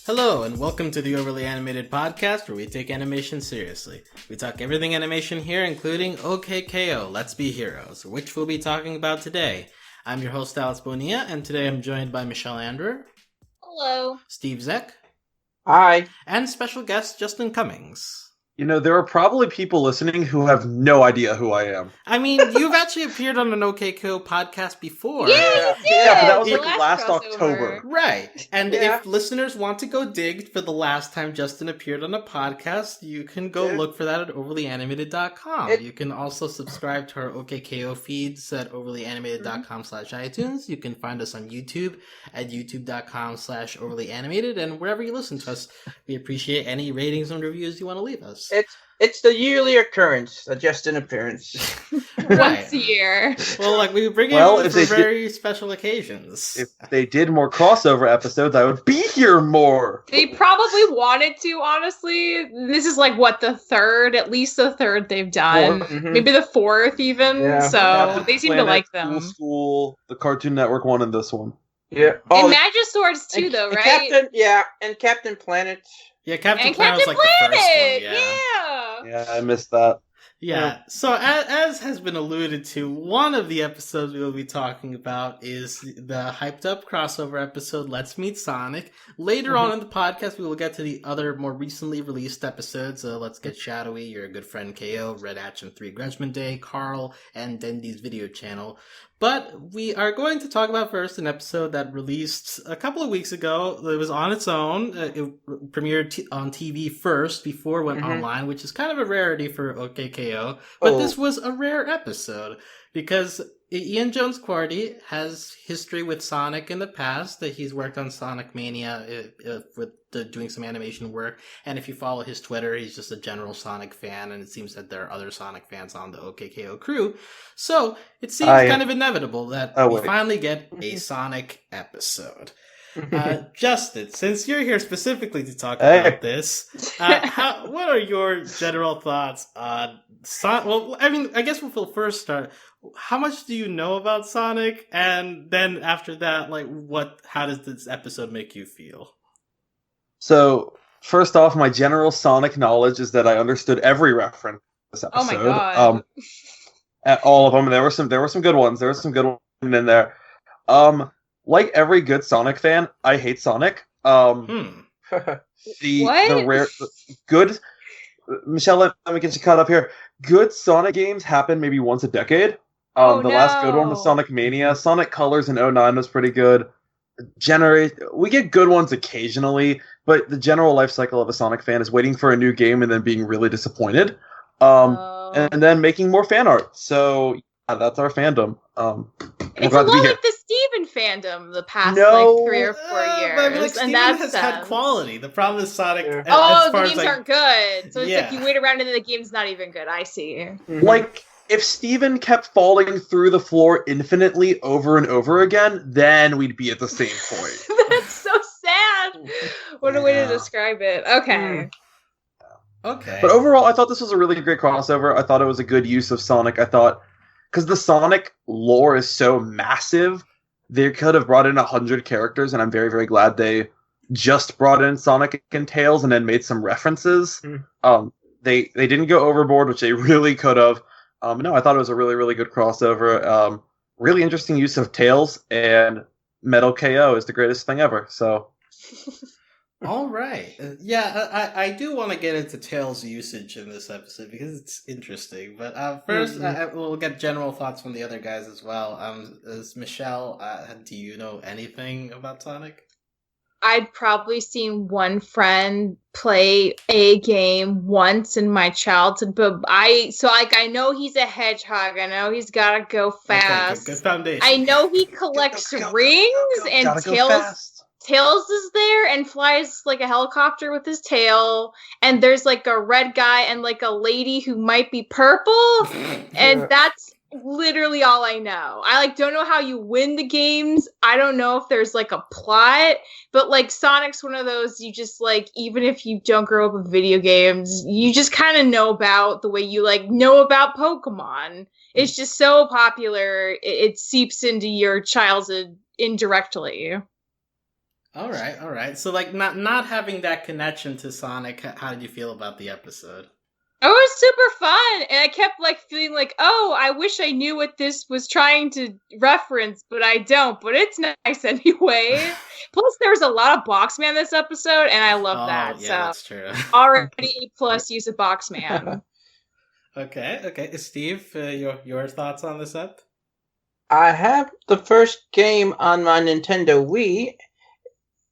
Hello, and welcome to the Overly Animated Podcast, where we take animation seriously. We talk everything animation here, including OKKO, Let's Be Heroes, which we'll be talking about today. I'm your host, Bonilla, and today I'm joined by Michelle Anderer. Hello. Steve Zeck. Hi. And special guest, Justin Cummings. You know, there are probably people listening who have no idea who I am. I mean, you've actually appeared on an OKKO podcast before. Yeah, you did! Yeah, but that was The like last October. Right. And Yeah. if listeners want to go dig for the last time Justin appeared on a podcast, you can go look for that at overlyanimated.com. You can also subscribe to our OKKO feeds at overlyanimated.com/iTunes. You can find us on YouTube at youtube.com/overlyanimated. And wherever you listen to us, we appreciate any ratings and reviews you want to leave us. It's the yearly occurrence, a Justin appearance. Once a year. Well, like, we bring it for very special occasions. If they did more crossover episodes, I would be here more. They probably wanted to, honestly. This is like, what, at least the third they've done. Maybe the fourth even. Yeah. So they seem to like them. School, the Cartoon Network one, and this one. Yeah. And Magiswords too, though, right? And Captain Planet. Yeah, Captain Planet was like the first one. Yeah, I missed that. Yeah, so as has been alluded to, one of the episodes we will be talking about is the hyped-up crossover episode, Let's Meet Sonic. Later on in the podcast, we will get to the other more recently released episodes. Let's Get Shadowy, You're a Good Friend KO, Red Action 3 Grudgement Day, Carl, and Dendy's video channel. But we are going to talk about first an episode that released a couple of weeks ago. It was on its own. It premiered on TV first before it went online, which is kind of a rarity for OKKO. But this was a rare episode because Ian Jones-Quartey has history with Sonic in the past. That he's worked on Sonic Mania with doing some animation work. And if you follow his Twitter, he's just a general Sonic fan. And it seems that there are other Sonic fans on the OKKO crew. So it seems kind of inevitable that we finally get a Sonic epised. Justin, since you're here specifically to talk about this, what are your general thoughts on Sonic? Well, I mean, I guess we'll first start. How much do you know about Sonic? And then after that, like, how does this episode make you feel? So, first off, my general Sonic knowledge is that I understood every reference to this episode. Oh my god. At all of them. There were some good ones. There were some good ones in there. Like every good Sonic fan, I hate Sonic. The rare good Michelle, let me get you caught up here. Good Sonic games happen maybe once a decade. Last good one was Sonic Mania. Sonic Colors in 2009 was pretty good. We get good ones occasionally, but the general life cycle of a Sonic fan is waiting for a new game and then being really disappointed. And then making more fan art. So that's our fandom. It's a lot like the Steven fandom the past 3 or 4 years. But, like, Steven has had quality. The problem is Sonic. The games aren't good. So it's like you wait around and then the game's not even good. I see. Like, if Steven kept falling through the floor infinitely over and over again, then we'd be at the same point. That's so sad. What a way to describe it. Okay. Okay. But overall, I thought this was a really great crossover. I thought it was a good use of Sonic. I thought, because the Sonic lore is so massive, they could have brought in 100 characters, and I'm very, very glad they just brought in Sonic and Tails and then made some references. They didn't go overboard, which they really could have. No, I thought it was a really, really good crossover. Really interesting use of Tails, and Metal KO is the greatest thing ever. So. All right. I do want to get into Tails' usage in this episode because it's interesting. But first, we'll get general thoughts from the other guys as well. Michelle, do you know anything about Sonic? I'd probably seen one friend play a game once in my childhood, but I know he's a hedgehog. I know he's gotta go fast. Okay, good foundation. I know he collects rings and Tails is there and flies like a helicopter with his tail, and there's like a red guy and like a lady who might be purple, and that's literally all I know. I don't know how you win the games. I don't know if there's like a plot, but like Sonic's one of those you just like, even if you don't grow up with video games, you just kind of know about the way you like know about Pokemon. It's just so popular, it seeps into your childhood indirectly. All right. So, like, not having that connection to Sonic, how did you feel about the episode? It was super fun, and I kept like feeling like, oh, I wish I knew what this was trying to reference, but I don't. But it's nice anyway. Plus, there was a lot of Boxman this episode, and I love that. Yeah, so that's true. already A+ use of Boxman. Okay. Steve, your thoughts on this ep? I have the first game on my Nintendo Wii,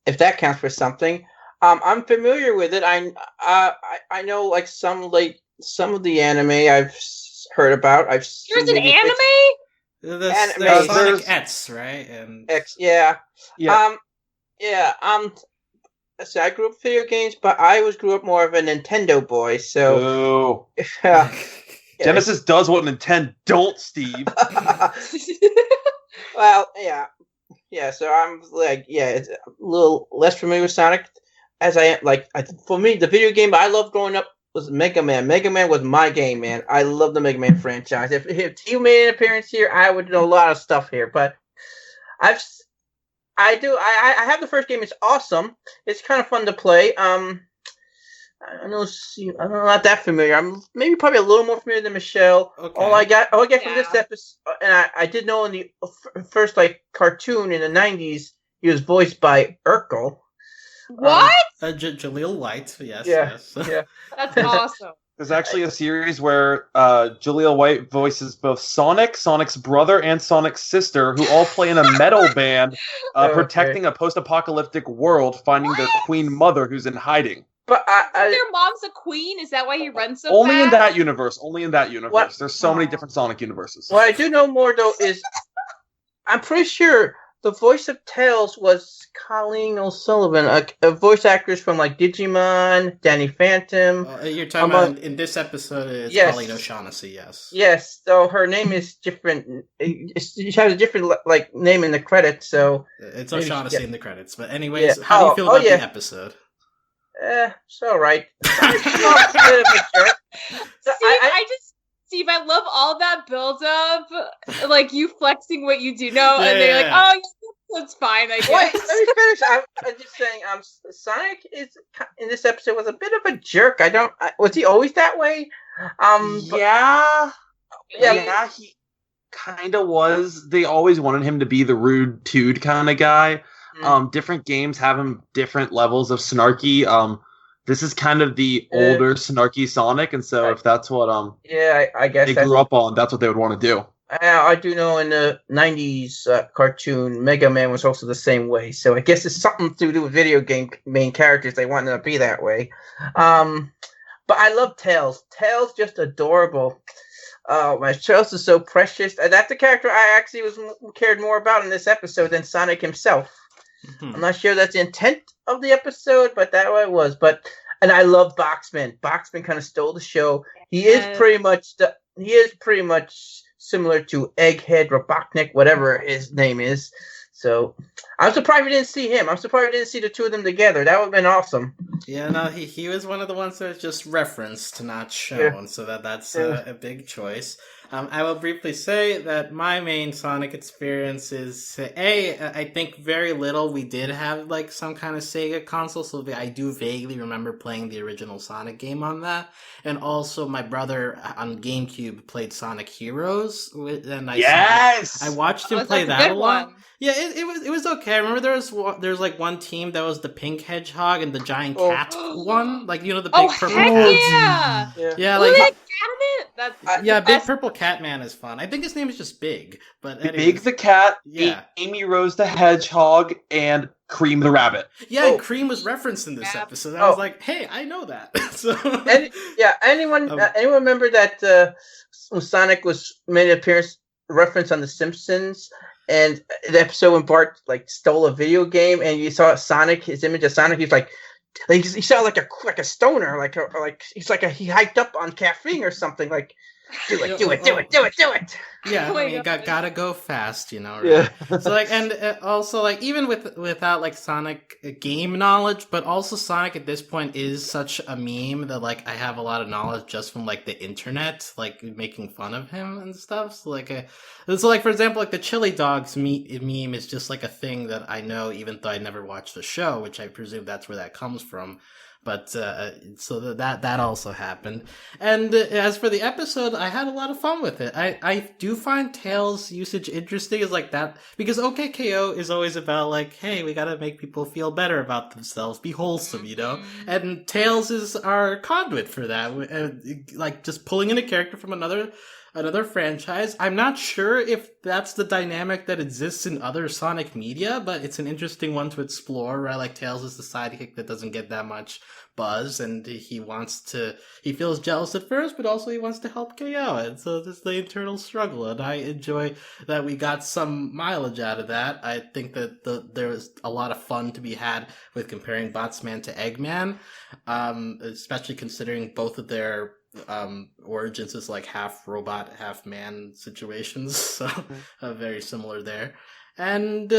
if that counts for something. I'm familiar with it. I know like some of the anime I've heard about. There's an anime? There's Sonic X, right? And X, yeah. So I grew up with video games, but I grew up more of a Nintendo boy. So, Genesis does what Nintendo don't, Steve. Well, yeah. So I'm like, it's a little less familiar with Sonic, as I am. Like, for me, the video game I loved growing up was Mega Man. Mega Man was my game, man. I love the Mega Man franchise. If he made an appearance here, I would know a lot of stuff here. But I have the first game. It's awesome. It's kind of fun to play. I'm not that familiar. I'm probably a little more familiar than Michelle. Okay. All I get from this episode, and I did know in the first like cartoon in the '90s, he was voiced by Urkel. What? Jaleel White, yes. Yeah. That's awesome. There's actually a series where Jaleel White voices both Sonic, Sonic's brother, and Sonic's sister, who all play in a metal band protecting a post-apocalyptic world, finding their queen mother who's in hiding. But their mom's a queen? Is that why he runs so fast? Only in that universe. What? There's so many different Sonic universes. What I do know more, though, is I'm pretty sure the voice of Tails was Colleen O'Sullivan, a voice actress from like Digimon, Danny Phantom. You're talking about in this episode, it's Colleen O'Shaughnessy, yes. Yes, though her name is different. She has a different like name in the credits, so it's O'Shaughnessy in the credits. But anyways, how do you feel about the episode? It's all right. Steve, I love all that build up, like you flexing what you do know, and they're like, oh, yeah, that's fine, I guess. Let me finish. I'm just saying, Sonic is in this episode was a bit of a jerk. Was he always that way? Yeah, he kind of was. They always wanted him to be the rude dude kind of guy. Different games have him different levels of snarky. This is kind of the older snarky Sonic, and so if that's what I guess they grew up on, that's what they would want to do. I do know in the '90s cartoon, Mega Man was also the same way. So I guess it's something to do with video game main characters. They want them to be that way. But I love Tails. Tails just adorable. My Tails is so precious. That's the character I actually cared more about in this episode than Sonic himself. Mm-hmm. I'm not sure that's the intent of the episode, but that way it was. And I love Boxman. Boxman kind of stole the show. He is pretty much similar to Egghead, Robotnik, whatever his name is. So I'm surprised we didn't see him. I'm surprised we didn't see the two of them together. That would have been awesome. Yeah, no, he was one of the ones that was just referenced, not shown. So that's a big choice. I will briefly say that my main Sonic experience is, I think very little. We did have like some kind of Sega console, so I do vaguely remember playing the original Sonic game on that. And also my brother on GameCube played Sonic Heroes. And I watched him play that a lot. One. Yeah, it was okay. I remember there was like one team that was the pink hedgehog and the giant cat one, like the big purple. Cat. Yeah, like big purple cat man is fun. I think his name is just Big, but anyways. Big the cat, Amy Rose the hedgehog, and Cream the rabbit. Yeah, and Cream was referenced in this episode. I was like, hey, I know that. So anyone remember that when Sonic made an appearance reference on The Simpsons? And the episode when Bart like stole a video game, and you saw Sonic, his image of Sonic, he's like he sounded like a stoner, he hyped up on caffeine or something. Like Do it. Yeah, Oh you gotta go fast, right? Yeah. So like, and also like, even without like Sonic game knowledge, but also Sonic at this point is such a meme that like I have a lot of knowledge just from like the internet, like making fun of him and stuff. So like, for example, like the chili dogs meme is just like a thing that I know, even though I never watched the show, which I presume that's where that comes from. But so that also happened. And as for the episode, I had a lot of fun with it. I do find Tails' usage interesting, is like that, because OKKO is always about like, hey, we gotta make people feel better about themselves, be wholesome, And Tails is our conduit for that, like just pulling in a character from another franchise. I'm not sure if that's the dynamic that exists in other Sonic media, but it's an interesting one to explore, right? Like Tails is the sidekick that doesn't get that much buzz, and he feels jealous at first, but also he wants to help KO, and so there's the internal struggle, and I enjoy that we got some mileage out of that. I think that there was a lot of fun to be had with comparing Botsman to Eggman, especially considering both of their origins is like half robot, half man situations, so very similar there. And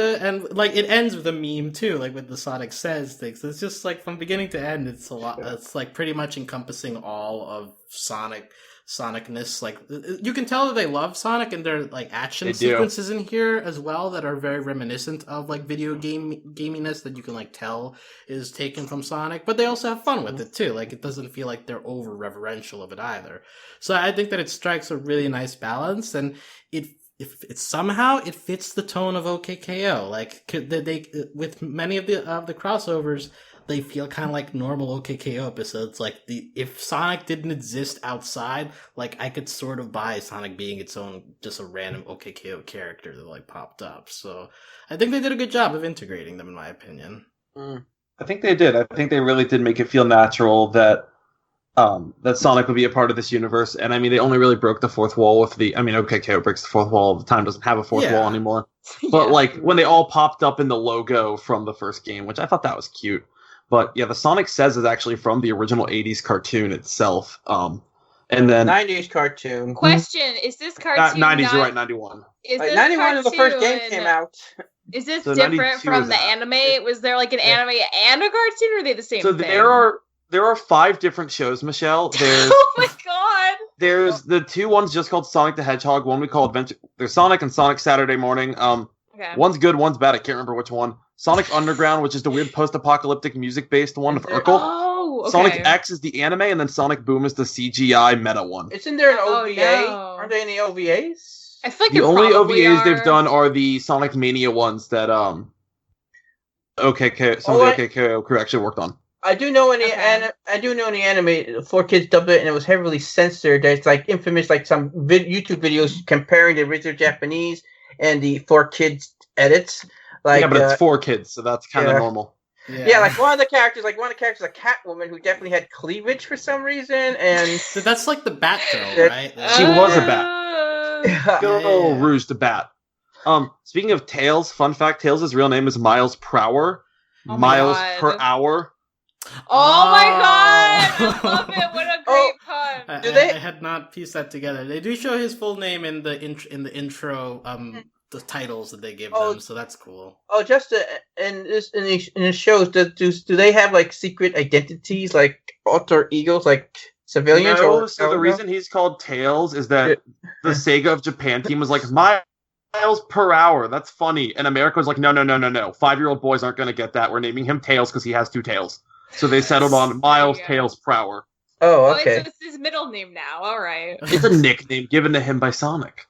like it ends with a meme too, like with the Sonic Says things. It's just like from beginning to end, it's a lot. It's like pretty much encompassing all of Sonicness. Like you can tell that they love Sonic, and there are like action sequences in here as well that are very reminiscent of like video gaminess that you can like tell is taken from Sonic. But they also have fun with it too. Like it doesn't feel like they're over reverential of it either. So I think that it strikes a really nice balance, and if it somehow it fits the tone of OKKO. Like they with many of the crossovers, they feel kind of like normal OKKO episodes. Like if Sonic didn't exist outside, like I could sort of buy Sonic being its own, just a random OKKO character that like popped up. So I think they did a good job of integrating them, in my opinion. I think they did. I think they really did make it feel natural that Sonic would be a part of this universe. And I mean, they only really broke the fourth wall with OKKO breaks the fourth wall all the time, doesn't have a fourth wall anymore. But like when they all popped up in the logo from the first game, which I thought that was cute. But yeah, the Sonic Says is actually from the original 80s cartoon itself. And then 90s cartoon. Question, is this cartoon 90s, you're right, 91. Is like, this 91 when the first game came out. Is this So different from the anime? Was there like an anime and a cartoon, or are they the same so thing? There are 5 different shows, Michelle. There's oh my god! There's the 2 ones just called Sonic the Hedgehog. One we call Adventure. There's Sonic and Sonic Saturday Morning. Okay. One's good, one's bad. I can't remember which one. Sonic Underground, which is the weird post-apocalyptic music-based one of Urkel. Oh, okay. Sonic X is the anime, and then Sonic Boom is the CGI meta one. Isn't there an OVA? No. Aren't there any OVAs? I feel like The only probably OVAs are. they've done are the Sonic Mania ones that OKKO crew actually worked on. I do know in the anime, 4 Kids dubbed it, and it was heavily censored. There's like infamous, like some YouTube videos comparing the original Japanese and the 4 Kids edits. Like, yeah, but it's 4 kids, so that's kind of normal. Yeah, like one of the characters, a Catwoman who definitely had cleavage for some reason, and So that's like the Batgirl, right? She was a bat. Good old Rouge the Bat. Speaking of Tails, fun fact: Tails' real name is Miles Prower. Oh my miles God. per hour. Oh my god! I love it. What a great pun. I had not pieced that together. They do show his full name in the intro, the titles that they give them, so that's cool. Oh, just in the shows, do they have like secret identities, like alter egos, like civilians? No, so the reason he's called Tails is that the Sega of Japan team was like, miles per hour. That's funny. And America was like, no. 5-year-old boys aren't going to get that. We're naming him Tails because he has 2 tails. So they settled on Miles Tails per hour. Oh, okay. So it's his middle name now. All right. It's a nickname given to him by Sonic.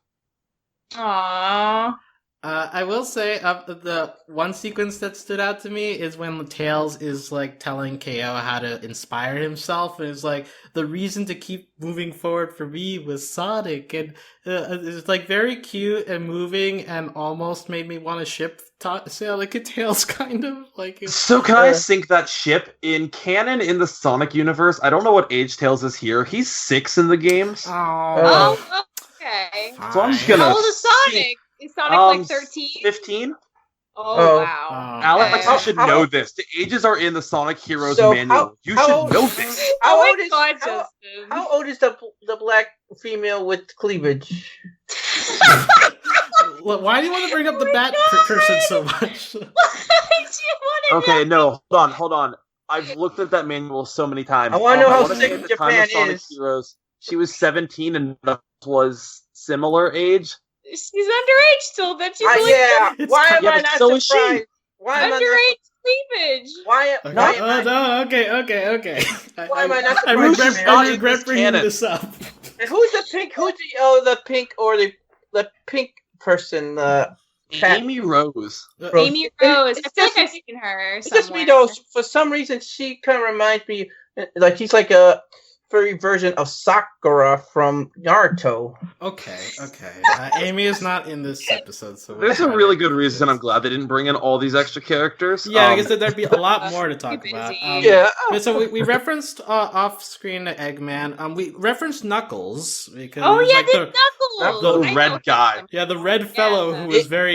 Aww. I will say, the one sequence that stood out to me is when Tails is like telling KO how to inspire himself, and it's like the reason to keep moving forward for me was Sonic, and it's like very cute and moving, and almost made me want to ship Sonic and Tails, kind of like. So can I sync that ship in canon in the Sonic universe? I don't know what age Tails is here. He's 6 in the games. Oh, okay. So I'm just gonna. How old is Sonic? Is Sonic like 13? 15? Oh, wow. Alex, you should know this. The ages are in the Sonic Heroes manual. You should know this. How old is the black female with cleavage? Why do you want to bring up the bat person so much? Okay, no, hold on. I've looked at that manual so many times. I want to know how sick Japan is. Heroes, she was 17 and was similar age. She's underage still, but she's Why am I not so surprised? Why underage cleavage? Why? No, okay. Why am I not surprised? I regret bringing this up. And who's the pink? The pink or the pink person? Amy Rose. Amy Rose. I feel like I've seen her. It's just me though. For some reason, she kind of reminds me, like she's like a furry version of Sakura from Naruto. Okay. Amy is not in this episode, so there's a really good reason. I'm glad they didn't bring in all these extra characters. Yeah, I guess there'd be a lot more to talk about. So we referenced off-screen Eggman. We referenced Knuckles because Knuckles, the red guy. Yeah, the red fellow who was very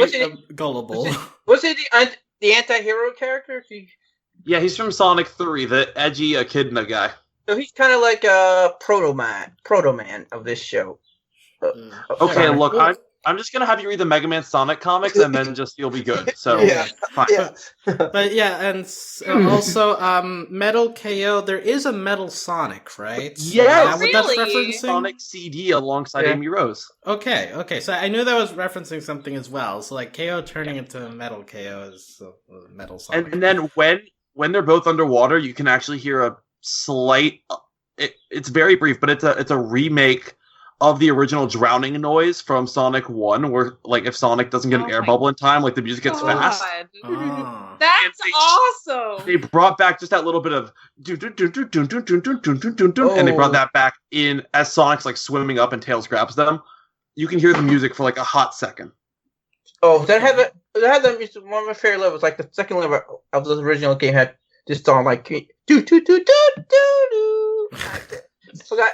gullible. Was he the anti-hero character? Yeah, he's from Sonic 3, the edgy echidna guy. So he's kind of like a proto-man of this show. Okay, look, I'm just gonna have you read the Mega Man Sonic comics, and then you'll be good. So fine. Yeah. But yeah, and also Metal KO. There is a Metal Sonic, right? Yeah, really? That's referencing Sonic CD alongside Amy Rose. Okay. So I knew that was referencing something as well. So like KO turning into Metal KO is Metal Sonic. And then when they're both underwater, you can actually hear a slight. It's very brief, but it's a remake of the original drowning noise from Sonic 1, where like if Sonic doesn't get an air bubble in time, like the music gets fast. That's awesome. They brought back just that little bit of and they brought that back in as Sonic's like swimming up and Tails grabs them. You can hear the music for like a hot second. Oh, that had the one of my favorite levels, like the second level of the original game had this song like do do do do do do. Forgot.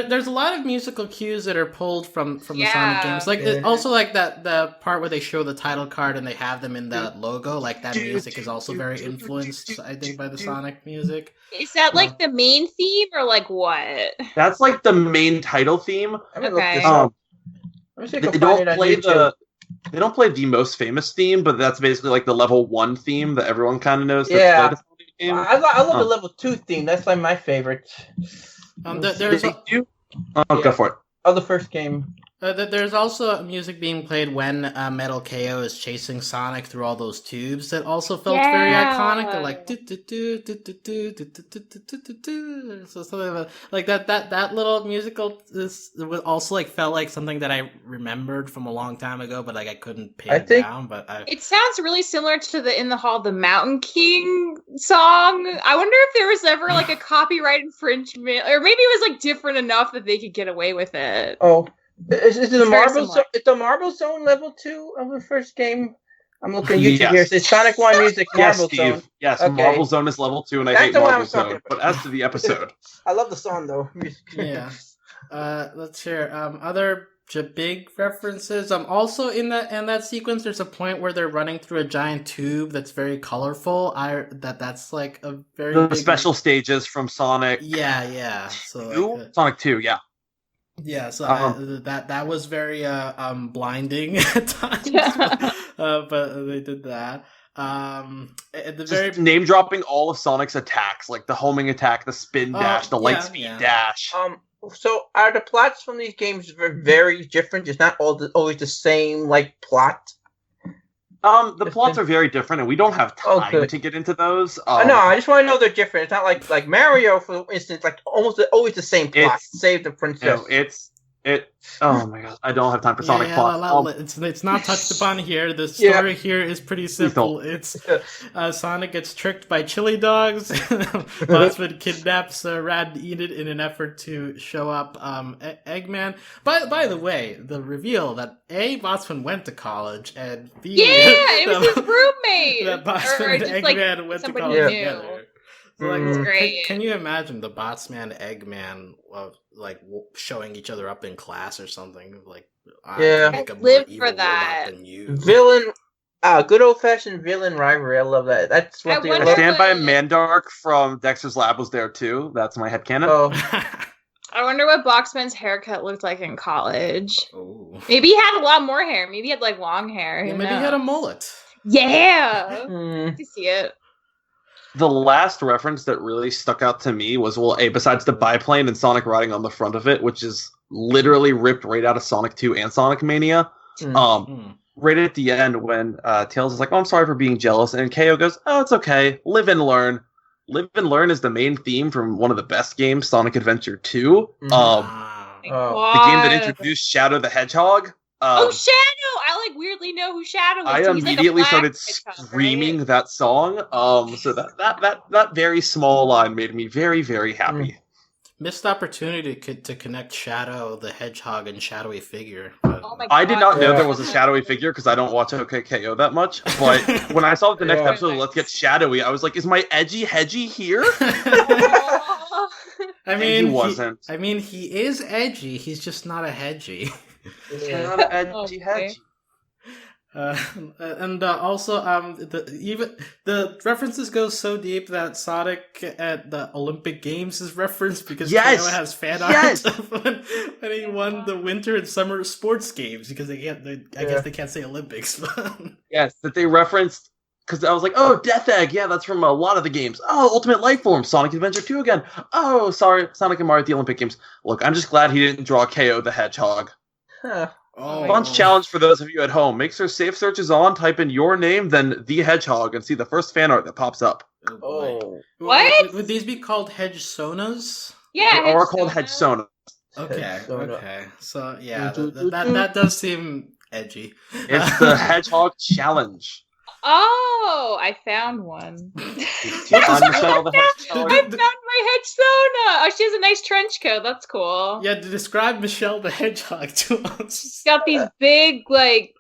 There's a lot of musical cues that are pulled from the Sonic games. Like also like the part where they show the title card and they have them in that logo. Like that music is also very influenced, I think, by the Sonic music. Is that like the main theme or like what? That's like the main title theme. Okay. They don't play the most famous theme, but that's basically like the level 1 theme that everyone kind of knows. Yeah. I love the level 2 theme. That's like my favorite. Go for it. Of the first game. There's also music being played when Metal KO is chasing Sonic through all those tubes that also felt very iconic. They're like so something like that little musical also like felt like something that I remembered from a long time ago, but like I couldn't pin it down. But it sounds really similar to the In the Hall the Mountain King song. I wonder if there was ever like a copyright infringement, or maybe it was like different enough that they could get away with it. Oh. Is it the Marble Zone? It's the Marble Zone level 2 of the first game. I'm looking at YouTube here. It's Sonic 1 music Marble Zone. Yes, okay. Marble Zone is level 2, and I hate Marble Zone. But as to the episode, I love the song though. Yeah. Let's hear other big references. Also in that sequence, there's a point where they're running through a giant tube that's very colorful. That's like a very big special stages from Sonic. Yeah. So Sonic 2, yeah. Yeah, so that was very blinding at times, but they did that. At the very name dropping all of Sonic's attacks, like the homing attack, the spin dash, the light speed dash. So are the plots from these games very different? It's not always the same like plot. The plots are very different, and we don't have time to get into those. No, I just want to know they're different. It's not like Mario, for instance, like almost always the same plot. Save the princess. No, oh my god, I don't have time for Sonic plot. It's not touched upon here. The story here is pretty simple. It's Sonic gets tricked by chili dogs. Botsman kidnaps Rad and Enid in an effort to show up Eggman. By the way, the reveal that A, Botsman went to college, and B, it was his roommate. That Botsman and Eggman went to college together. So, like, great. Can you imagine the Botsman Eggman like showing each other up in class or something? Like, I live for that. Villain Good old-fashioned villain rivalry. I love that. That's one thing. Stand by Mandark from Dexter's Lab was there too. That's my headcanon. Oh. I wonder what Boxman's haircut looked like in college. Ooh. Maybe he had a lot more hair. Maybe he had like long hair. Yeah, maybe he had a mullet. Yeah. To see it. The last reference that really stuck out to me was, besides the biplane and Sonic riding on the front of it, which is literally ripped right out of Sonic 2 and Sonic Mania. Right at the end when Tails is like, "Oh, I'm sorry for being jealous," and KO goes, "Oh, it's okay. Live and learn." Live and learn is the main theme from one of the best games, Sonic Adventure 2. The game that introduced Shadow the Hedgehog. Shadow! I weirdly know who Shadow is. I immediately started screaming that song. So that very small line made me very, very happy. Missed opportunity to connect Shadow the Hedgehog and Shadowy figure. I did not know there was a Shadowy figure because I don't watch OKKO that much. But when I saw the next episode, Let's Get Shadowy, I was like, "Is my edgy Hedgie here?" He wasn't. He is edgy. He's just not a Hedgie. He's not an edgy Hedgie. Also, the references go so deep that Sonic at the Olympic Games is referenced because KO has fan art when he won the winter and summer sports games because I guess they can't say Olympics. Yes, that they referenced because I was like, "Oh, Death Egg, yeah, that's from a lot of the games. Oh, Ultimate Life Form, Sonic Adventure 2 again. Oh, sorry, Sonic and Mario at the Olympic Games." Look, I'm just glad he didn't draw KO the Hedgehog. Fun challenge for those of you at home. Make sure Safe Search is on, type in your name, then the Hedgehog, and see the first fan art that pops up. Oh. What? Would these be called Hedge Sonas? Yeah, they are called Hedge Sonas. Okay. So, yeah, that does seem edgy. It's the Hedgehog Challenge. Oh, I found one. I found my Hedge Sona. Oh, she has a nice trench coat. That's cool. Yeah, to describe Michelle the Hedgehog to us. She's got these big, like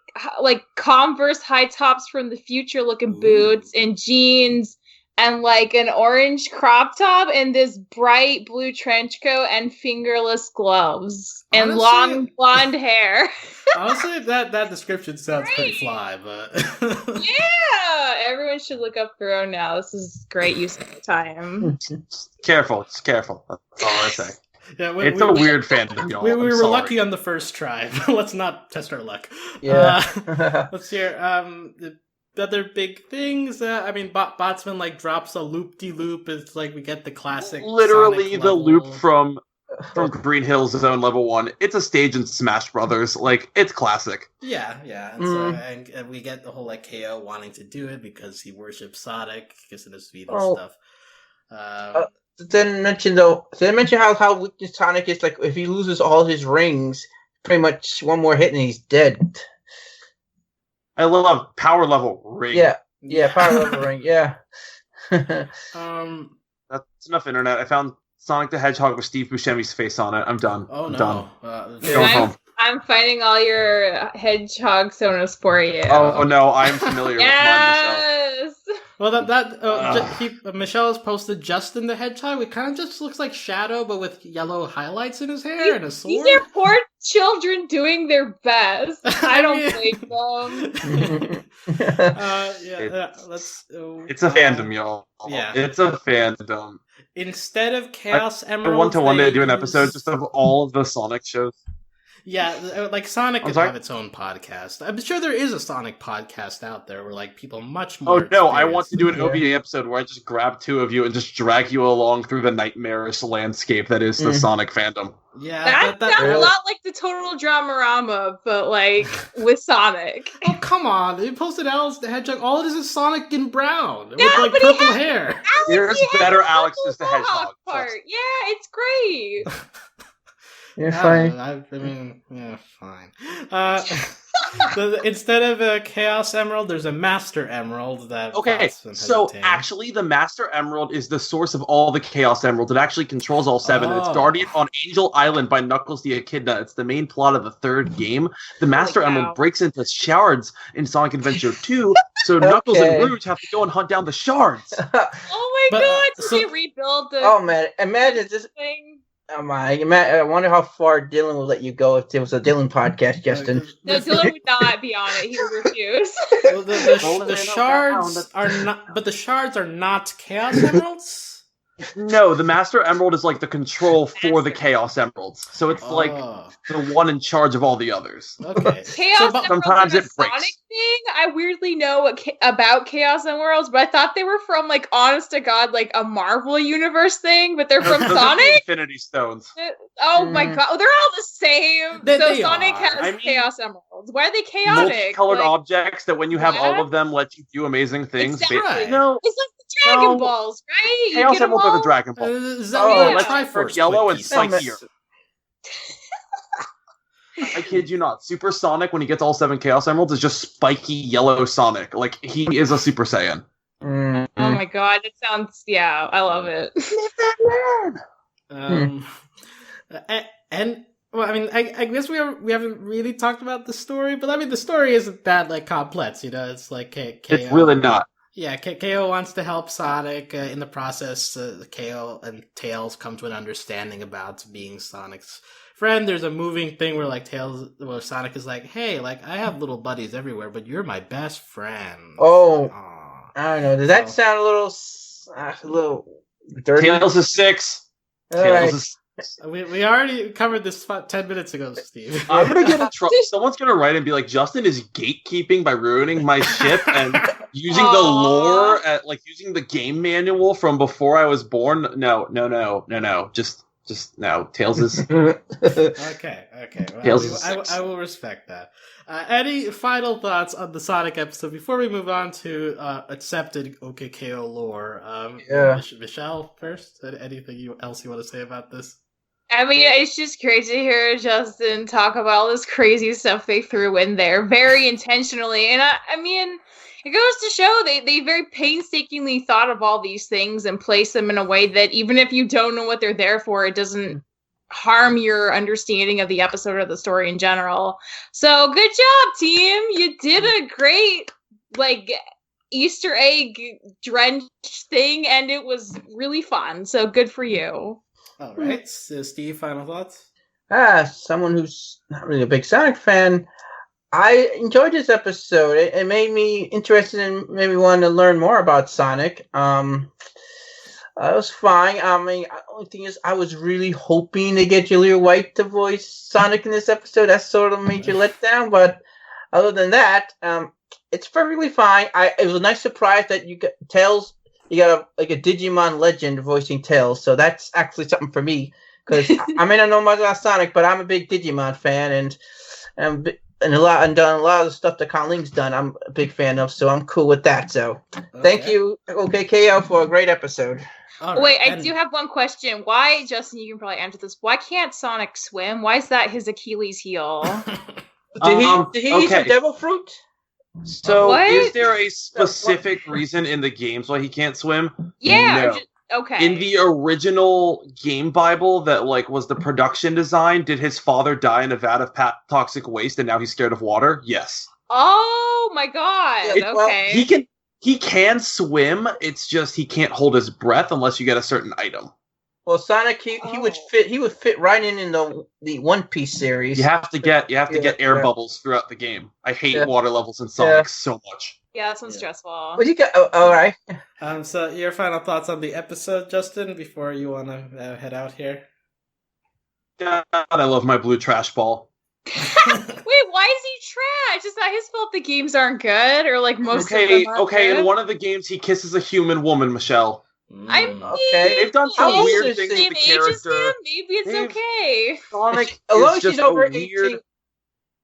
Converse high tops from the future looking boots and jeans and like an orange crop top and this bright blue trench coat and fingerless gloves and long blonde hair. Honestly, that description sounds pretty fly, but yeah, everyone should look up her own now. This is great use of time. Careful. That's all I say. Yeah, it's a weird fandom, y'all. We were lucky on the first try. Let's not test our luck. Yeah. Let's hear the other big things. Botsman drops a loop-de-loop. It's like we get the classic. Literally the loop from Green Hill's Zone Level 1. It's a stage in Smash Brothers. It's classic. Yeah. And we get the whole KO wanting to do it because he worships Sonic, kissing his feet and stuff. Didn't mention how weak Sonic is. If he loses all his rings, pretty much one more hit and he's dead. I love power level ring. Yeah, power level ring. Yeah. That's enough internet. I found Sonic the Hedgehog with Steve Buscemi's face on it. I'm done. Oh, no. Done. Going home. I'm finding all your Hedgehog Sonos for you. Oh no, I'm familiar with mine, Michelle. Well, Michelle has posted Justin the Hedgehog. It kind of just looks like Shadow, but with yellow highlights in his hair and a sword. These are poor children doing their best. I don't blame them. It's a fandom, y'all. Yeah. It's a fandom. Instead of Chaos Emeralds, I want to one day do an episode just of all of the Sonic shows. Yeah, Sonic could have its own podcast. I'm sure there is a Sonic podcast out there where people much more. Oh no, I want to do an OVA episode where I just grab two of you and just drag you along through the nightmarish landscape that is the Sonic fandom. Yeah, that sounds a lot like the Total Dramarama, but with Sonic. Oh come on! They posted Alex the Hedgehog. All it is Sonic in brown with purple hair. Here's better Alex as the Hedgehog part. Yeah, it's great. You're fine. Fine. Instead of a Chaos Emerald, there's a Master Emerald that. Okay, so actually, the Master Emerald is the source of all the Chaos Emeralds. It actually controls all seven. And it's guarded on Angel Island by Knuckles the Echidna. It's the main plot of the third game. The Master Emerald breaks into shards in Sonic Adventure 2, so Knuckles and Rouge have to go and hunt down the shards. Oh my god! Did they rebuild the? Oh man, imagine this thing. I wonder how far Dylan will let you go if it was a Dylan podcast, Justin. No, Dylan would not be on it. He would refuse. Well, the shards are not, but the shards are not Chaos Emeralds. No, the Master Emerald is like the control for the Chaos Emeralds, so it's like the one in charge of all the others. Okay. Chaos Emeralds sometimes are it a breaks. Sonic thing. I weirdly know about Chaos Emeralds, but I thought they were from like, honest to God, like a Marvel Universe thing. But they're from Those are the Sonic. Infinity Stones. Oh my God, they're all the same. They Sonic are. has Chaos Emeralds. Why are they chaotic? Multicolored objects that, when you have all of them, let you do amazing things. Exactly. No, it's like the Dragon Balls, right? Chaos Emeralds are the Dragon Balls. Triforce yellow and Twinkies. spicier. I kid you not. Super Sonic, when he gets all 7 Chaos Emeralds, is just spiky yellow Sonic. Like, he is a Super Saiyan. Oh my God, it sounds, I love it. And well, I mean, I guess we haven't really talked about the story, but I mean, the story isn't that like complex, It's like it's really not. Yeah, KO wants to help Sonic. In the process, KO and Tails come to an understanding about being Sonic's friend. There's a moving thing where Sonic is like, "Hey, like I have little buddies everywhere, but you're my best friend." Oh, I don't know. Does that sound a little dirty? Tails is 6. Tails is. We already covered this 10 minutes ago, Steve. I'm gonna get in trouble. Someone's gonna write and be like, "Justin is gatekeeping by ruining my ship and using the lore using the game manual from before I was born." No. Just no. Tails is Okay. Well, Tails is I will respect that. Any final thoughts on the Sonic episode before we move on to accepted OKKO lore? Michelle first. Anything else you want to say about this? I mean, it's just crazy to hear Justin talk about all this crazy stuff they threw in there very intentionally. And I mean, it goes to show they very painstakingly thought of all these things and placed them in a way that even if you don't know what they're there for, it doesn't harm your understanding of the episode or the story in general. So good job, team. You did a great, Easter egg drenched thing, and it was really fun. So good for you. All right. So Steve, final thoughts? Someone who's not really a big Sonic fan, I enjoyed this episode. It made me interested and maybe wanted to learn more about Sonic. It was fine. I mean, the only thing is, I was really hoping to get Jaleel White to voice Sonic in this episode. That's sort of a major letdown, but other than that, it's perfectly fine. It was a nice surprise that you got Tails. You got a Digimon legend voicing Tails, so that's actually something for me, because I may not know much about Sonic, but I'm a big Digimon fan, and done a lot of the stuff that Cummings done. I'm a big fan of, so I'm cool with that. So Thank you, OKKO, for a great episode. Right. Wait, I do have one question. Why, Justin, you can probably answer this. Why can't Sonic swim? Why is that his Achilles heel? Did he eat some devil fruit? So, is there a specific reason in the games why he can't swim? Yeah. No. Okay. In the original game Bible that was the production design, did his father die in a vat of toxic waste and now he's scared of water? Yes. Oh my God. Okay. He can swim. It's just he can't hold his breath unless you get a certain item. Well, Sonic, he would fit right in the One Piece series. You have to get air bubbles throughout the game. I hate water levels in Sonic so much. Yeah, that sounds stressful. What you got? All right. So your final thoughts on the episode, Justin, before you want to head out here? God, I love my blue trash ball. Wait, why is he trash? It's not his fault the games aren't good, or most of them aren't good. In one of the games he kisses a human woman, Michelle. I mean, they've done some weird things with the character. Maybe it's okay. Sonic is just over 18.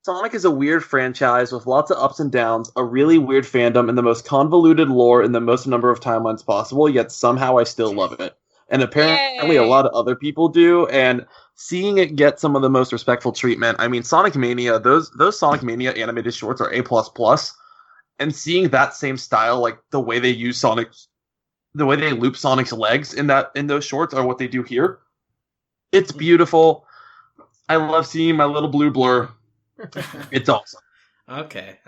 Sonic is a weird franchise with lots of ups and downs, a really weird fandom, and the most convoluted lore in the most number of timelines possible, yet somehow I still love it. And apparently a lot of other people do, and seeing it get some of the most respectful treatment. I mean, Sonic Mania, those Sonic Mania animated shorts are A++, and seeing that same style, the way they use the way they loop Sonic's legs in those shorts are what they do here. It's beautiful. I love seeing my little blue blur. It's awesome. Okay.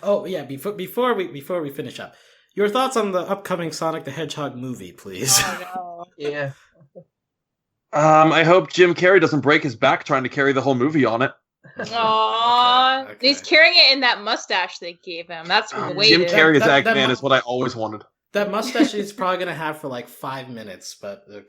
Oh yeah, before we finish up, your thoughts on the upcoming Sonic the Hedgehog movie, please. Oh no. Yeah. I hope Jim Carrey doesn't break his back trying to carry the whole movie on it. Aww. Okay. He's carrying it in that mustache they gave him. That's the way Jim Carrey's Eggman is what I always wanted. That mustache he's probably going to have for like 5 minutes, but okay.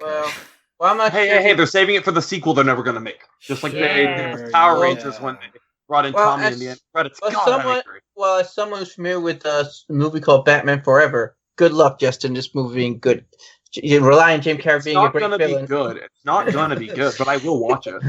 Well, I'm not sure. Hey, they're saving it for the sequel they're never going to make. Just like they did with Power Rangers when they brought in Tommy in the end credits. As someone who's familiar with a movie called Batman Forever, good luck, Justin, this movie being good. You rely on Jim Carrey being a great villain. It's not going to be good. It's not going to be good, but I will watch it.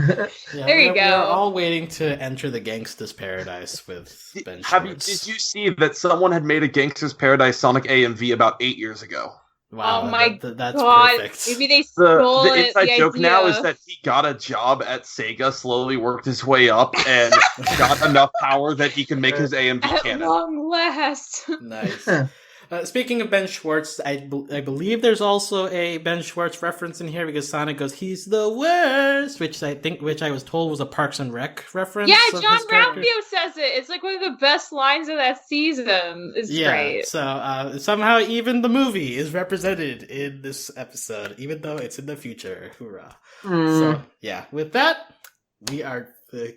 There you go. We're all waiting to enter the Gangsta's Paradise with Ben Schwartz. Did you see that someone had made a Gangsta's Paradise Sonic AMV about 8 years ago? Wow, oh my that's God. Perfect. Maybe they stole the inside joke idea. now is that he got a job at Sega, slowly worked his way up, and got enough power that he can make his AMV canon. At long last. Nice. Speaking of Ben Schwartz, I believe there's also a Ben Schwartz reference in here because Sonic goes, "He's the worst," which I was told was a Parks and Rec reference. Yeah, John Ralphio says it. It's like one of the best lines of that season. It's great. So somehow even the movie is represented in this episode, even though it's in the future. Hoorah! So yeah, with that, we are.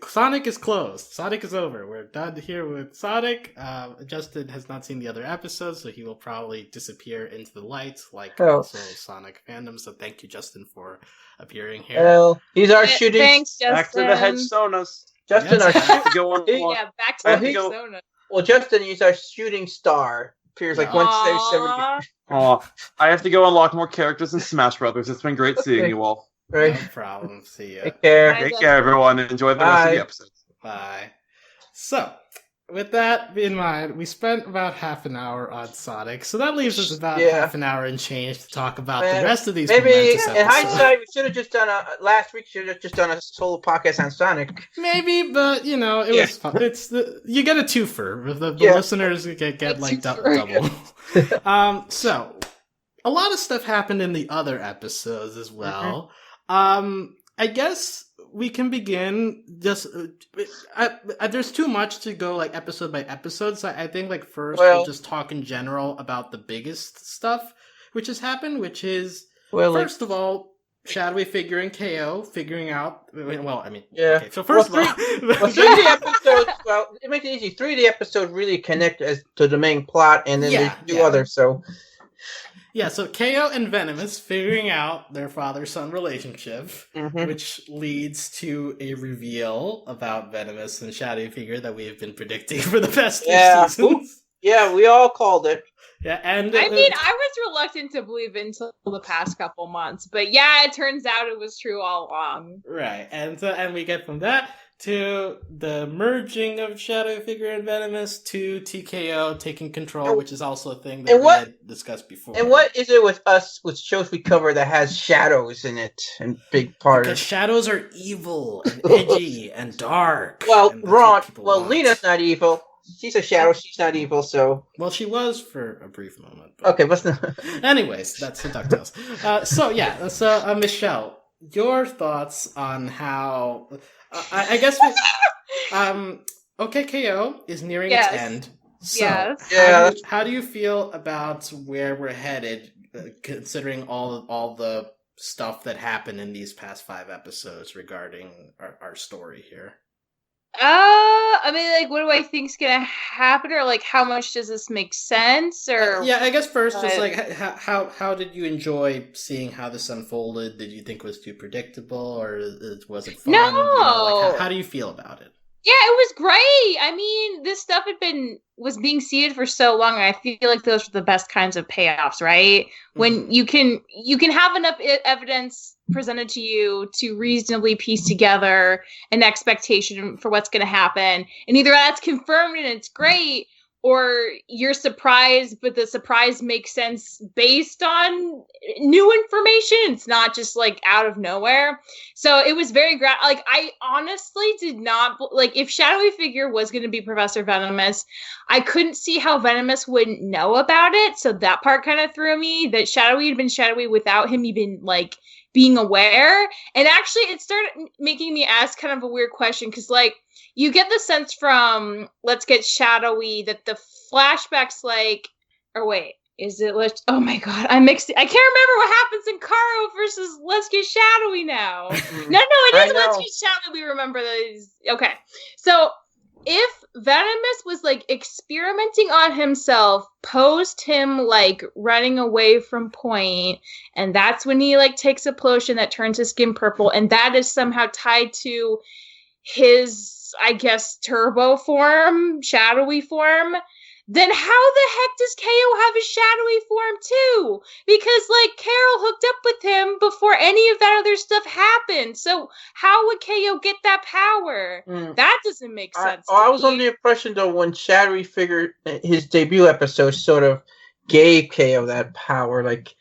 Sonic is closed. Sonic is over. We're done here with Sonic. Justin has not seen the other episodes, so he will probably disappear into the light, like also Sonic fandom. So thank you, Justin, for appearing here. Well, he's our shooting. Thanks, Justin. Back to the head Sonas. Justin, I have to go on. Yeah, back to the Sona. Well, Justin, he's our shooting star. Appears like once every 7 years. Oh, I have to go unlock more characters in Smash Brothers. It's been great seeing you all. Right. No problem. See ya. Take care. Take care, everyone. Enjoy the rest of the episode. Bye. So, with that in mind, we spent about half an hour on Sonic, so that leaves us about half an hour and change to talk about the rest of these. Maybe in hindsight, we should have just done last week. Should have just done a solo podcast on Sonic. Maybe, but it was fun. It's you get a twofer. The listeners get like double. So a lot of stuff happened in the other episodes as well. I guess we can begin just. There's too much to go like episode by episode, so I think like first we'll just talk in general about the biggest stuff which has happened, which is first of all, Shadowy figure and KO figuring out. Okay, so first of all, 3 of the episodes. Well, it makes it easy. 3 of the episodes really connect as to the main plot, and then there's 2 others. So. Yeah, so KO and Venomous figuring out their father-son relationship, which leads to a reveal about Venomous and Shadowy figure that we have been predicting for the past 2 seasons. Yeah, we all called it. Yeah, and I was reluctant to believe it until the past couple months, but yeah, it turns out it was true all along. Right, and we get from that to the merging of Shadow Figure and Venomous to TKO taking control, which is also a thing that we had discussed before. And what is it with us, with shows we cover that has shadows in it and big part? Because shadows are evil and edgy and dark. Well, wrong. Well, Lena's not evil. She's a shadow. She's not evil, so... Well, she was for a brief moment. But... Okay, what's the... Anyways, that's the DuckTales. So, Michelle, your thoughts on how... I guess OKKO is nearing its end. So how do you feel about where we're headed, considering all the stuff that happened in these past 5 episodes regarding our story here? What do I think's gonna happen, or like how much does this make sense, or I guess first, just like how did you enjoy seeing how this unfolded? Did you think it was too predictable, or was it fun? No, how do you feel about it? Yeah, it was great. I mean, this stuff was being seeded for so long, and I feel like those were the best kinds of payoffs, right? When you can have enough evidence presented to you to reasonably piece together an expectation for what's going to happen, and either that's confirmed and it's great, or you're surprised, but the surprise makes sense based on new information. It's not just like out of nowhere. So it was very I honestly did not if Shadowy Figure was going to be Professor Venomous, I couldn't see how Venomous wouldn't know about it. So that part kind of threw me, that Shadowy had been Shadowy without him even being aware. And actually it started making me ask kind of a weird question, because you get the sense from Let's Get Shadowy that the flashbacks Is it oh my god, I mixed it. I can't remember what happens in Caro versus Let's Get Shadowy now. No, it is Let's Get Shadowy. We remember those. Okay. So if Venomous was like experimenting on himself post him like running away from Point, and that's when he like takes a potion that turns his skin purple, and that is somehow tied to his, I guess, turbo form, shadowy form, then how the heck does KO have a shadowy form too? Because, like, Carol hooked up with him before any of that other stuff happened. So how would KO get that power? That doesn't make sense. I was under the impression, though, when Shadowy figured his debut episode sort of gave KO that power. Like,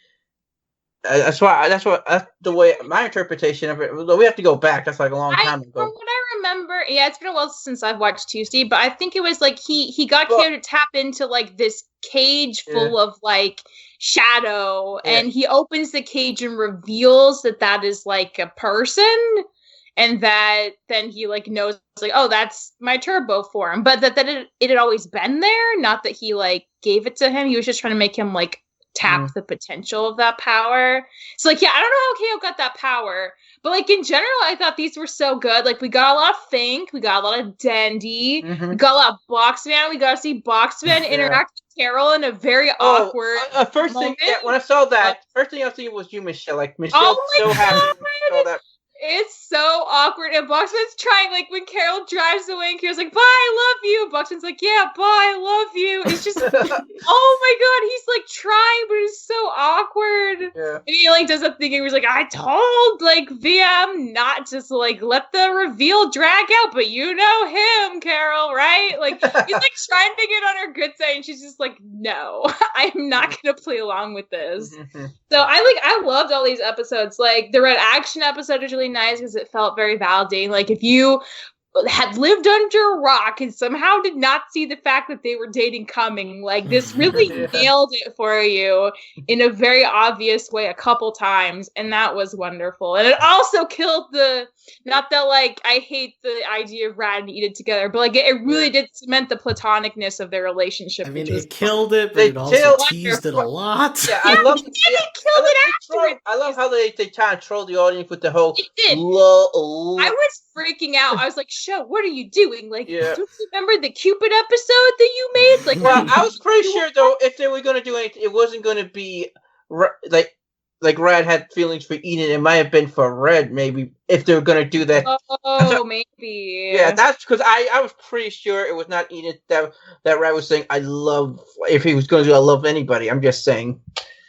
that's the way my interpretation of it. We have to go back. That's like a long time ago. From what I remember, yeah, it's been a while since I've watched Tuesday, but I think it was like he got KO to tap into like this cage full of like shadow, and he opens the cage and reveals that is like a person, and that then he like knows like, oh, that's my turbo form, but that it had always been there, not that he like gave it to him. He was just trying to make him like tap the potential of that power. So like, yeah, I don't know how KO got that power, but like in general, I thought these were so good. Like we got a lot of Fink, we got a lot of Dendy, we got a lot of Boxman. We got to see Boxman interact with Carol in a very awkward first moment. thing when I saw that, first thing I was thinking was you, Michelle. Like Michelle, happy when I saw that. It's so awkward. And Boxman's trying, like, when Carol drives away and Carol's like, bye, I love you. Boxman's like, yeah, bye, I love you. It's just, oh my god, he's, like, trying, but it's so awkward. Yeah. And he, like, does that thing, and he was like, I told, like, VM not to, like, let the reveal drag out, but you know him, Carol, right? Like, he's, like, trying to get on her good side, and she's just like, no, I'm not gonna play along with this. So, I loved all these episodes. Like, the Red Action episode is really nice because it felt very validating. Like if you had lived under a rock and somehow did not see the fact that they were dating Cummings, like this really nailed it for you in a very obvious way a couple times, and that was wonderful. And it also killed not that like I hate the idea of Rad and Edith together, but like it really did cement the platonicness of their relationship. I mean, it killed it, but it also teased it a lot. Yeah, I love it. I love how they try to troll the audience with the whole. I was freaking out. I was like, "Show, what are you doing? Like, don't you remember the Cupid episode that you made?" Like, well, I was pretty sure though, if they were going to do anything, it wasn't going to be like Red had feelings for Eden. It might have been for Red, maybe, if they were going to do that. Oh, maybe. Yeah, that's because I was pretty sure it was not Eden that Red was saying, I love, if he was going to do I love anybody. I'm just saying.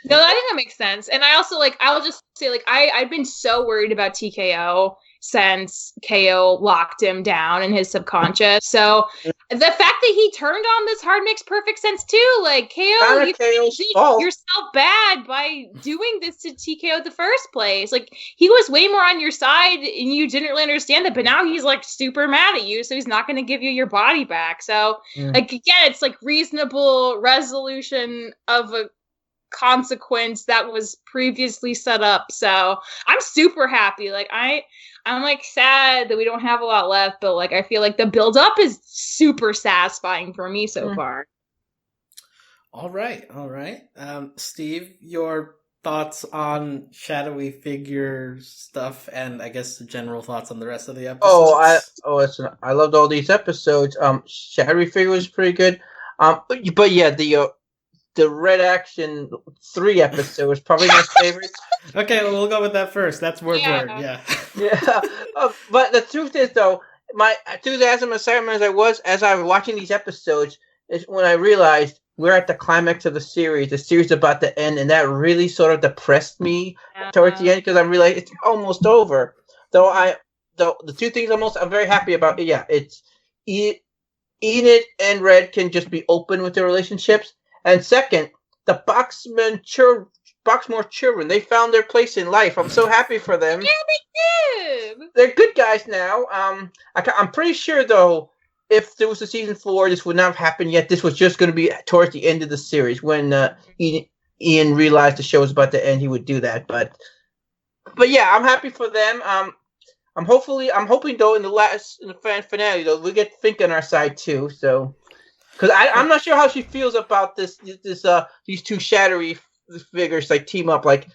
No, I think that makes sense. And I also, like, I'll just say, like, I've been so worried about TKO since KO locked him down in his subconscious. So the fact that he turned on this hard makes perfect sense too. Like KO, you did yourself bad by doing this to TKO in the first place. Like he was way more on your side and you didn't really understand it, but now he's like super mad at you, so he's not going to give you your body back. So like again, it's like reasonable resolution of a consequence that was previously set up. So I'm super happy. Like I'm like sad that we don't have a lot left, but like I feel like the build up is super satisfying for me so far. All right. Steve, your thoughts on shadowy figure stuff, and I guess the general thoughts on the rest of the episodes. I loved all these episodes. Shadowy figure was pretty good. But yeah, the Red Action 3 episode was probably my favorite. Okay, well, we'll go with that first. That's more important, yeah. But the truth is, though, my enthusiasm as I was watching these episodes is when I realized we're at the climax of the series about to end, and that really sort of depressed me towards the end because I realized it's almost over. The two things I'm very happy about, it's Enid and Red can just be open with their relationships. And second, the Boxmore children, they found their place in life. I'm so happy for them. Yeah, they did. They're good guys now. I'm pretty sure, though, if there was a season 4, this would not have happened yet. This was just going to be towards the end of the series. When Ian realized the show was about to end, he would do that. But yeah, I'm happy for them. I'm hoping, though, in the finale, though, we get Fink on our side, too, so... Because I'm not sure how she feels about these two Shadowy figures like team up. Like,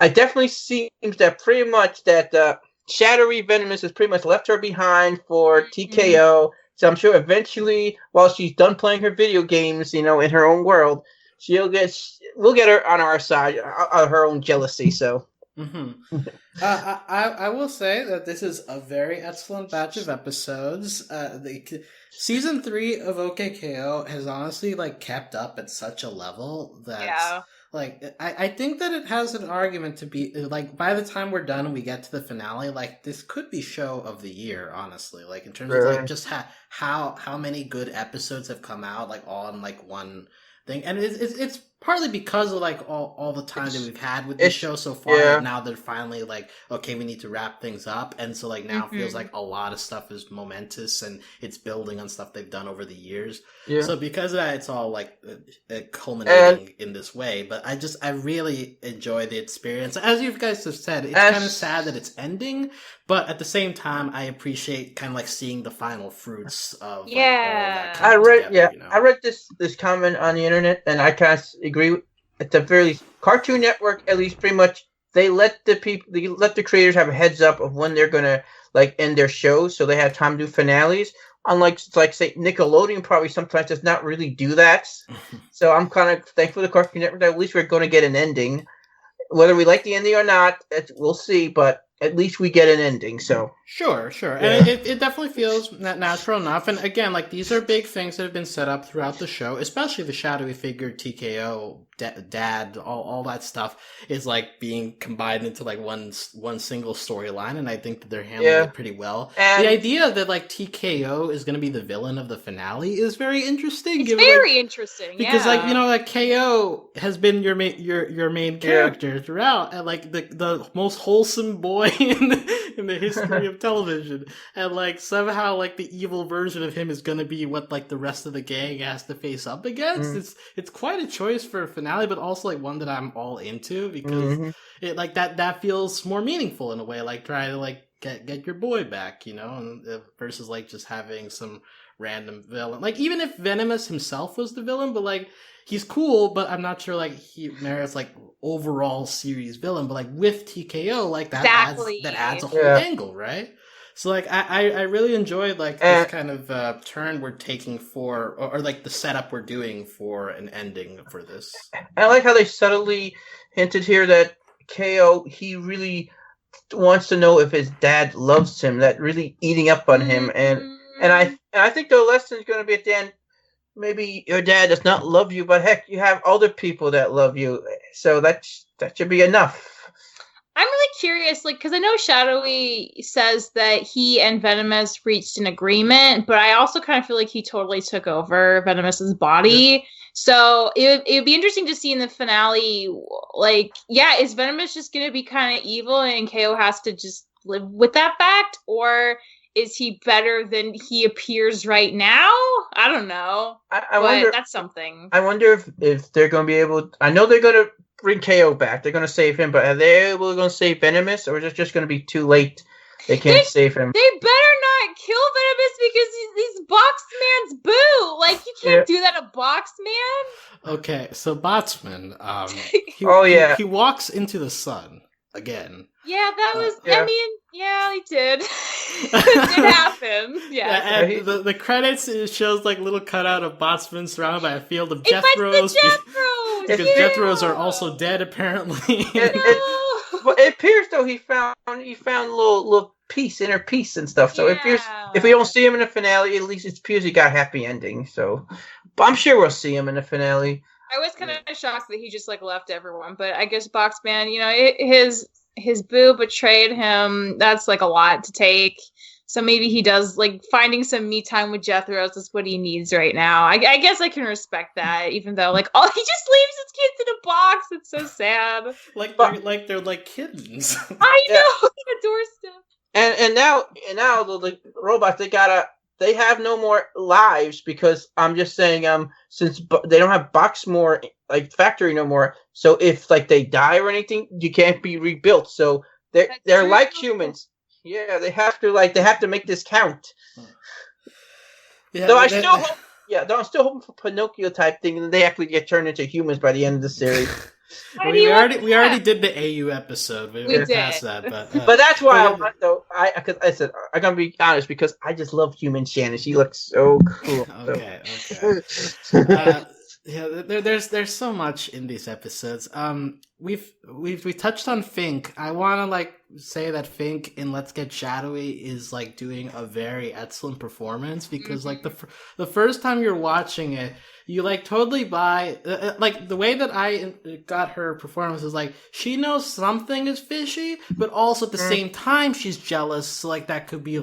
I definitely seems that pretty much that Shadowy Venomous has pretty much left her behind for TKO. So I'm sure eventually, while she's done playing her video games, in her own world, we'll get her on our side, her own jealousy. So. Mm-hmm. I will say that this is a very excellent batch of episodes. Season 3 of OKKO has honestly kept up at such a level that I think that it has an argument to be by the time we're done and we get to the finale, this could be show of the year, honestly. In terms of just how many good episodes have come out all in one thing, and it's partly because of all the time that we've had with this show so far. Yeah. Now they're finally okay, we need to wrap things up, and so now it feels like a lot of stuff is momentous and it's building on stuff they've done over the years. Yeah. So because of that, it's all culminating in this way. But I really enjoy the experience. As you guys have said, it's kind of sad that it's ending, but at the same time, I appreciate kind of seeing the final fruits of all that. I read this comment on the internet, and I kind of agree. At the very least, Cartoon Network, at least, pretty much they let the creators have a heads up of when they're gonna end their shows, so they have time to do finales. Unlike say Nickelodeon, probably sometimes does not really do that. So I'm kind of thankful to Cartoon Network that at least we're going to get an ending. Whether we like the ending or not, we'll see. But at least we get an ending. So sure, and it definitely feels natural enough. And again, these are big things that have been set up throughout the show, especially the shadowy figure TKO dad, all that stuff is being combined into one single storyline, and I think that they're handling it pretty well. And the idea that TKO is going to be the villain of the finale is very interesting. It's very interesting because KO has been your main character throughout, and the most wholesome boy in the history of television, and somehow the evil version of him is going to be what the rest of the gang has to face up against. It's quite a choice for a finale, but also one that I'm all into because it that feels more meaningful in a way, try to get your boy back, and versus just having some random villain. Even if Venomous himself was the villain, but he's cool, but I'm not sure he merits overall series villain. But with TKO, that adds a whole angle, right? So I really enjoyed this kind of turn we're taking or the setup we're doing for an ending for this. I like how they subtly hinted here that KO, he really wants to know if his dad loves him, that really eating up on him, and I think the lesson is going to be at the end. Maybe your dad does not love you, but heck, you have other people that love you, so that should be enough. I'm really curious, because I know Shadowy says that he and Venomous reached an agreement, but I also kind of feel like he totally took over Venomous's body. Yeah. So it would be interesting to see in the finale, is Venomous just going to be kind of evil and KO has to just live with that fact? Or is he better than he appears right now? I don't know. I wonder, that's something. I wonder if they're going to be able... I know they're going to bring KO back. They're going to save him, but are they able to save Venomous, or is it just going to be too late? They can't save him. They better not kill Venomous because he's Boxman's boo. You can't do that to Boxman. Okay, so Boxman, he walks into the sun again. Yeah, that was. I mean, he did. It did happen. Yeah. And the credits, it shows little cutout of Botsman surrounded by a field of Jethros. Because Jethros are also dead, apparently. It appears though he found little inner peace and stuff. So it appears if we don't see him in the finale, at least it appears he got a happy ending. So, but I'm sure we'll see him in the finale. I was kind of shocked that he just left everyone, but I guess Boxman, his boo betrayed him. That's a lot to take. So maybe he does finding some me time with Jethros is what he needs right now. I guess I can respect that, even though he just leaves his kids in a box. It's so sad. They're kittens. I know, the doorstep. And now the robots they have no more lives because I'm just saying since they don't have Boxmore factory no more. So if they die or anything, you can't be rebuilt. So they're like humans. Yeah, they have to make this count. Yeah, so Yeah, though I'm still hoping for Pinocchio type thing, and they actually get turned into humans by the end of the series. we already did the AU episode. We did past that, but that's why I want though. Because I said I'm gonna be honest because I just love human Shannon. She looks so cool. Okay. There's so much in these episodes. We touched on Fink. I want to say that Fink in Let's Get Shadowy is doing a very excellent performance because the first time you're watching it, you totally buy the way that I got her performance is she knows something is fishy, but also at the same time she's jealous, so that could be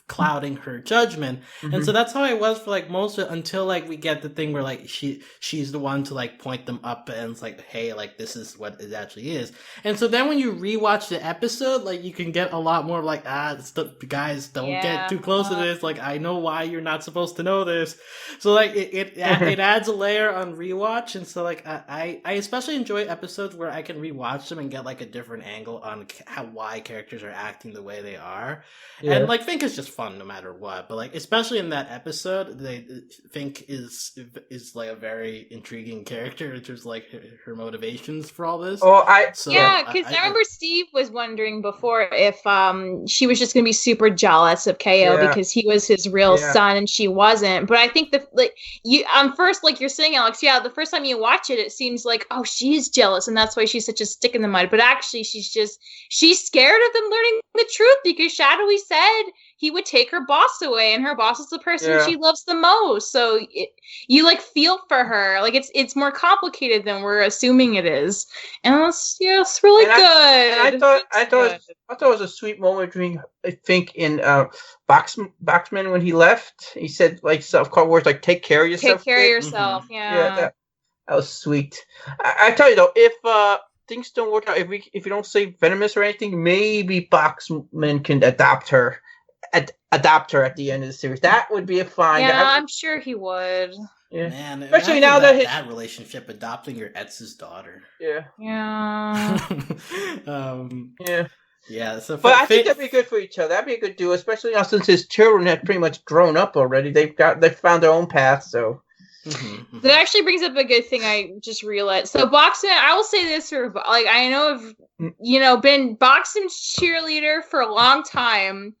clouding her judgment. And so that's how I was for most of it until we get the thing where she's the one to point them up and it's hey, this is what it actually is. And so then when you rewatch the episode, you can get a lot more guys, don't get too close to this. I know why you're not supposed to know this. So it adds a layer on rewatch. And so I especially enjoy episodes where I can rewatch them and get a different angle on why characters are acting the way they are. Yeah. And Fink is just fun no matter what. But especially in that episode, Fink is a very intriguing character in terms of her motivations for all this. Because I remember Steve was wondering before if she was just going to be super jealous of KO because he was his real son and she wasn't. But I think first, you're saying, Alex, the first time you watch it, it seems she's jealous and that's why she's such a stick in the mud. But actually, she's scared of them learning the truth because Shadowy said he would take her boss away, and her boss is the person she loves the most. So you feel for her. It's more complicated than we're assuming it is, and it's really good. I thought it was a sweet moment between I think in Boxman when he left. He said self-caught words take care of yourself. Take care of yourself. Mm-hmm. Yeah, that was sweet. I tell you though, if things don't work out, if you don't say Venomous or anything, maybe Boxman can adopt her at the end of the series. That would be a fine. Yeah, I'm sure he would. Yeah. Man, especially now that relationship, adopting your ex's daughter. Yeah. Yeah. Yeah. So, but I think that'd be good for each other. That'd be a good duo, especially now since his children have pretty much grown up already. They've found their own path. So. Mm-hmm. That actually brings up a good thing I just realized. So Boxman, I will say this for I know I've been Boxman's cheerleader for a long time.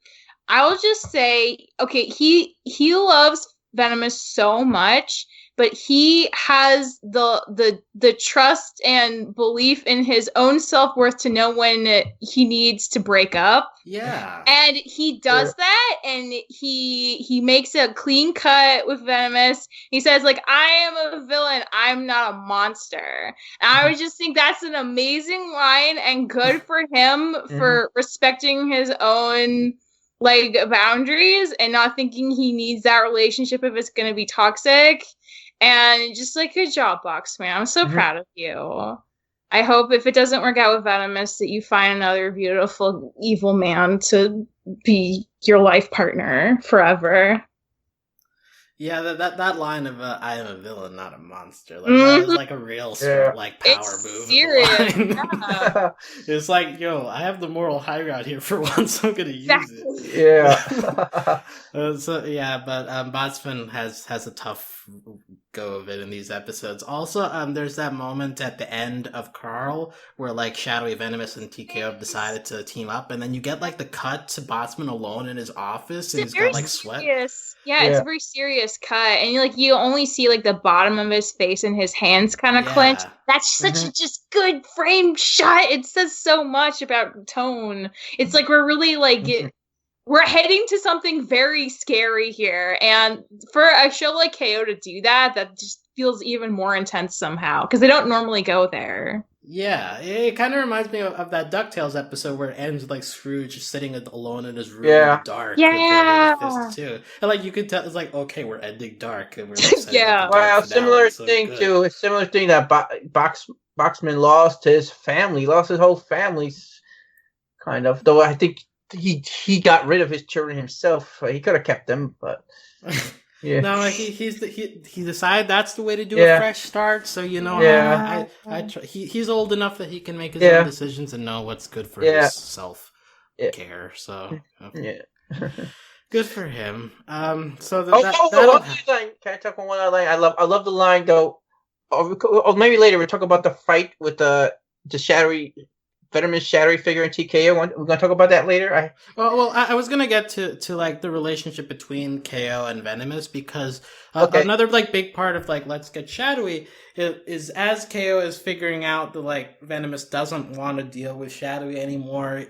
I will just say, okay, he loves Venomous so much, but he has the trust and belief in his own self-worth to know when he needs to break up. Yeah. And he does that, and he makes a clean cut with Venomous. He says, I am a villain, I'm not a monster. And I would just think that's an amazing line and good for him for respecting his own boundaries and not thinking he needs that relationship if it's going to be toxic. And just good job, Boxman. I'm so proud of you. I hope if it doesn't work out with Venomous that you find another beautiful evil man to be your life partner forever. Yeah, that line of I am a villain, not a monster. That was a real power move. Serious. Yeah. It's I have the moral high ground here for once. I'm gonna use it. Yeah. But Botsman has a tough go of it in these episodes. Also, there's that moment at the end of Carl where Shadowy, Venomous, and TKO decided to team up, and then you get the cut to Botsman alone in his office, and he's got sweat. Yeah, it's a very serious cut, and you only see the bottom of his face and his hands kind of clenched. That's such a just good frame shot. It says so much about tone. It's we're really we're heading to something very scary here, and for a show like KO to do that just feels even more intense somehow because they don't normally go there. Yeah, it kind of reminds me of that DuckTales episode where it ends with Scrooge just sitting alone in his room in the dark. Yeah, with fists too. And you could tell it's okay, we're ending dark, and we're similar thing that Boxman lost his family, lost his whole family, kind of. Though I think he got rid of his children himself. He could have kept them, but. Yeah. No, he decided that's the way to do a fresh start. So he's old enough that he can make his own decisions and know what's good for his self care. So Good for him. So Can I talk on one other line? I love the line though. Or maybe later we'll talk about the fight with the Shadowy, venomous Shadowy figure in TKO. We're gonna talk about that later. I was gonna get to like the relationship between KO and Venomous because another like big part of like Let's Get Shadowy is as KO is figuring out that like Venomous doesn't want to deal with Shadowy anymore.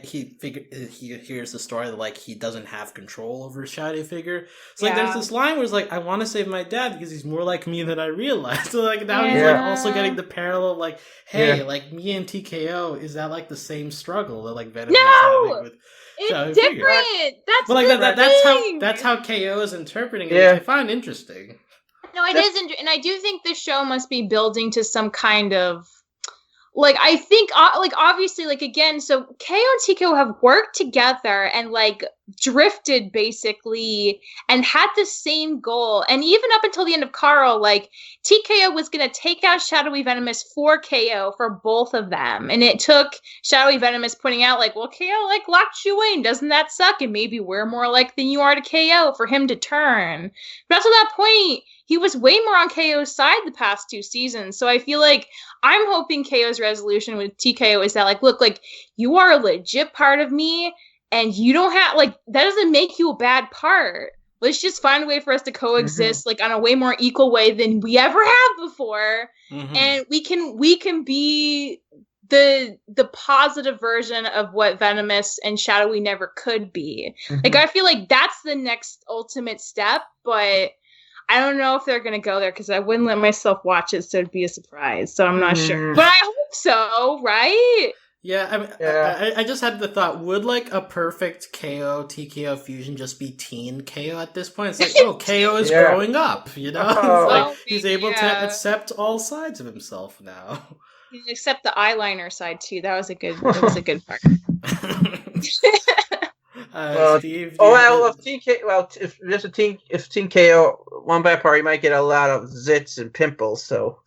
He hears the story that like he doesn't have control over Shadowy figure. So like there's this line where it's like I want to save my dad because he's more like me than I realized. So like now he's like also getting the parallel like hey like me and TKO, is that like the same struggle that like Venomous is having with it's different. Figure? That's how KO is interpreting it, which I find interesting. No, it is, and I do think the show must be building to some kind of, like, I think, like, obviously, like, again, so KO and TKO have worked together and, like, drifted, basically, and had the same goal, and even up until the end of Carl, like, TKO was going to take out Shadowy Venomous for KO, for both of them, and it took Shadowy Venomous pointing out, like, well, KO, like, locked you in, doesn't that suck, and maybe we're more like than you are to KO, for him to turn, but up to that point, he was way more on KO's side the past 2 seasons. So I feel like I'm hoping KO's resolution with TKO is that, like, look, like, you are a legit part of me, and you don't have, like, that doesn't make you a bad part. Let's just find a way for us to coexist, like, on a way more equal way than we ever have before. And we can be the positive version of what Venomous and Shadowy never could be. Like, I feel like that's the next ultimate step, but I don't know if they're going to go there because I wouldn't let myself watch it, so it'd be a surprise. So I'm not sure. But I hope so, right? Yeah, I mean, I just had the thought, would like a perfect KO TKO fusion just be teen KO at this point? It's like, oh, KO is growing up, you know? Like, he's able to accept all sides of himself now. Except the eyeliner side too. That was a good part. Steve, if Team KO one bad part, you might get a lot of zits and pimples. So,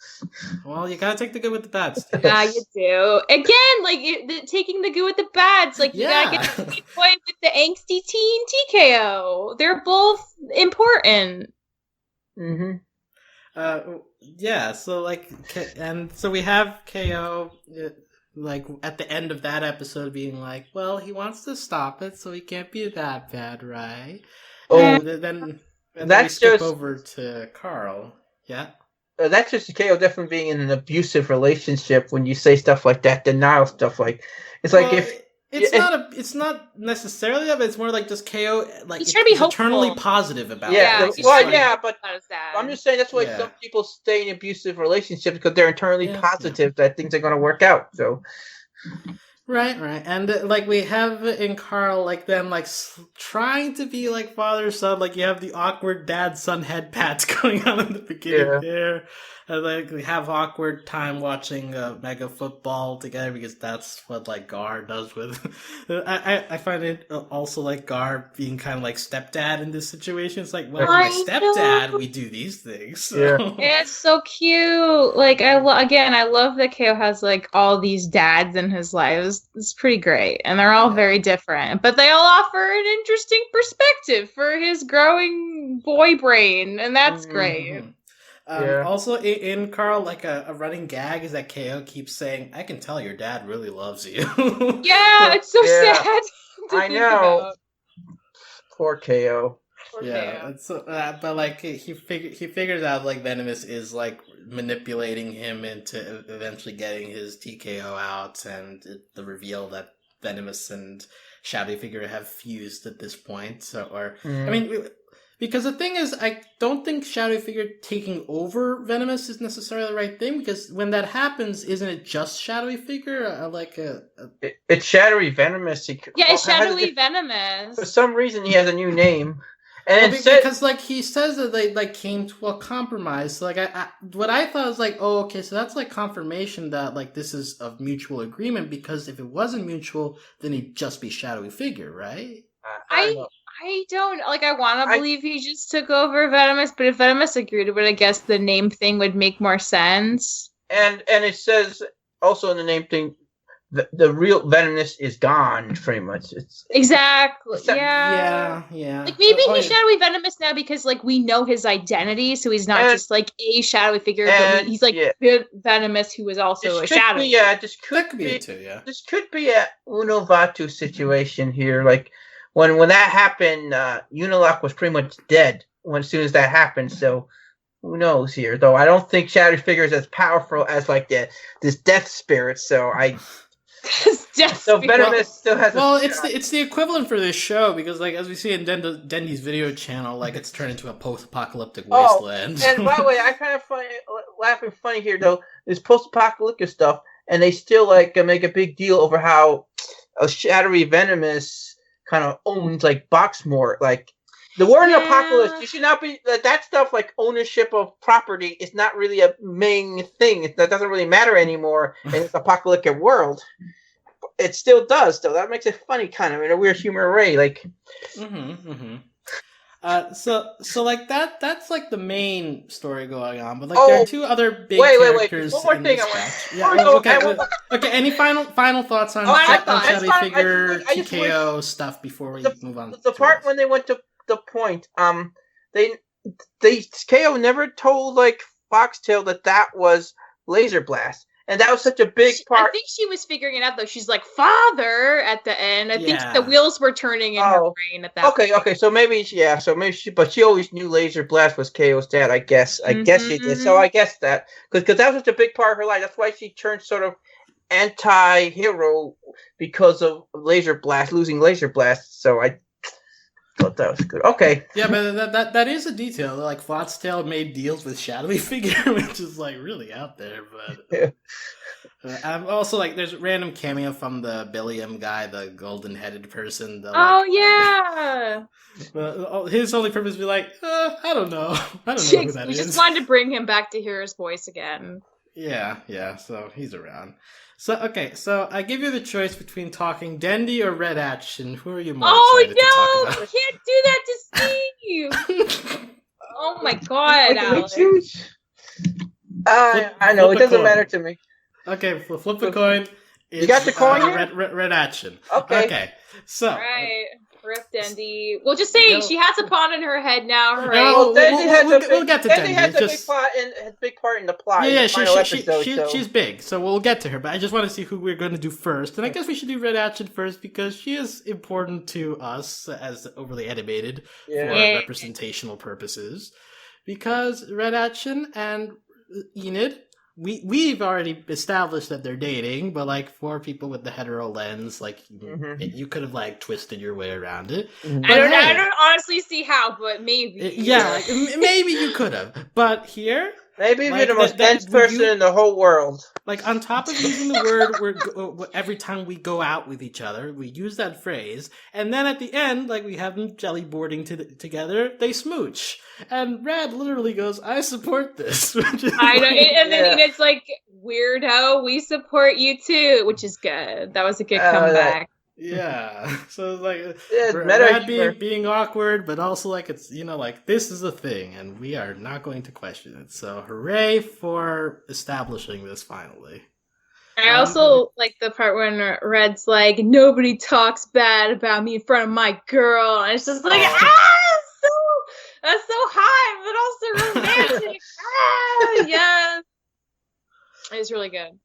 well, you gotta take the good with the bad, Steve. Yeah, you do. Again, like taking the good with the bads. Like you gotta get the boy with the angsty teen TKO. They're both important. Yeah. So like, and so we have KO. Like, at the end of that episode being like, well, he wants to stop it, so he can't be that bad, right? And then we skip over to Carl. Yeah? That's just KO definitely being in an abusive relationship when you say stuff like that, denial stuff like... It's like It's not necessarily that, but it's more like just KO, like, he's trying to be eternally positive about it. But I'm just saying that's why some people stay in abusive relationships because they're internally positive that things are going to work out. So, right, and like we have in Carl, like them, like trying to be like father son. Like you have the awkward dad son head pats going on in the beginning there. And like we have awkward time watching Mega Football together because that's what like Gar does with. I find it also like Gar being kind of like stepdad in this situation. It's like, well, my stepdad, we do these things. So. Yeah, it's so cute. Like I love that KO has like all these dads in his life. It's pretty great, and they're all very different, but they all offer an interesting perspective for his growing boy brain, and that's great. Also, in Carl, like a running gag is that KO keeps saying, "I can tell your dad really loves you." Yeah, it's so sad. I know. Poor KO. But like he figures out like Venomous is like manipulating him into eventually getting his TKO out, and the reveal that Venomous and Shadowy figure have fused at this point. I mean. Because the thing is, I don't think Shadowy figure taking over Venomous is necessarily the right thing, because when that happens, isn't it just Shadowy figure? It's Shadowy Venomous. It's Shadowy Venomous. For some reason, he has a new name. And because like he says that they like came to a compromise. So like what I thought was like, oh, okay, so that's like confirmation that like this is a mutual agreement, because if it wasn't mutual, then he'd just be Shadowy figure, right? I don't, like, I want to believe he just took over Venomous, but if Venomous agreed to it, I guess the name thing would make more sense. And it says, also in the name thing, the real Venomous is gone, pretty much. Exactly. Yeah. Like maybe he's shadowy venomous now because like we know his identity, so he's not just like a shadowy figure, but he's like venomous who is also a shadow. This could be a Uno Vatu situation here. Like when that happened, Unilock was pretty much dead as soon as that happened. So who knows here? Though I don't think shadowy figure is as powerful as like this death spirit. So Venomous still has. Well, it's the equivalent for this show because, like, as we see in Dendy's video channel, like it's turned into a post-apocalyptic wasteland. And by the way, I kind of laughing funny here though. This post-apocalyptic stuff, and they still like make a big deal over how a shadowy Venomous kind of owns like Boxmoor. Like the war in the apocalypse, you should not be that stuff. Like ownership of property is not really a main thing. That doesn't really matter anymore in this apocalyptic world. It still does, though. That makes it funny, kind of in a weird humor way. Like, so like that's like the main story going on, but like there are two other big characters. One more thing. Okay. Any final thoughts on Shadowy Figure TKO stuff before we move on? The part when they went to the point, they KO never told like Foxtail that was Laser Blast. And that was such a big part. I think she was figuring it out, though. She's like, "Father," at the end. I think the wheels were turning in her brain at that point. Okay. So maybe but she always knew Laser Blast was KO's dad, I guess. I guess she did. So I guess that. Because that was such a big part of her life. That's why she turned sort of anti-hero because of losing Laser Blast. So I thought that was good. Okay. Yeah, but that is a detail. Like Foxtail made deals with Shadowy Figure, which is like really out there. But I'm also like, there's a random cameo from the Billiam guy, the golden-headed person. His only purpose is to be like, I don't know who that is. We just wanted to bring him back to hear his voice again. Yeah. So he's around. So I give you the choice between talking Dendy or Red Action. Who are you more excited to talk about? You can't do that to Steve! Oh my god, Alex. I know, it doesn't matter to me. Okay, flip a coin. You got the coin here? Red Action. Okay. So. Right. Rip Dendy. Well, just saying, she has a pawn in her head now, right? We'll get to Dendy. Dendy has a big part in the plot. Yeah, she's big, so we'll get to her. But I just want to see who we're going to do first. And I guess we should do Red Action first because she is important to us as overly animated for representational purposes. Because Red Action and Enid, we've already established that they're dating, but like for people with the hetero lens, like you could have like twisted your way around it. I don't honestly see how, but maybe. Maybe you could have. But here, maybe you're the most dense person in the whole world. Like on top of using the word, every time we go out with each other, we use that phrase, and then at the end, like we have them jelly boarding together, they smooch, and Rad literally goes, "I support this." I know, and it's like, weirdo, we support you too, which is good. That was a good comeback. Yeah, so it's like Rad being awkward, but also like it's like this is a thing, and we are not going to question it. So hooray for establishing this finally. I also like the part when Red's like, "Nobody talks bad about me in front of my girl," and it's just like, that's so hot, but also romantic. Yes, it's really good.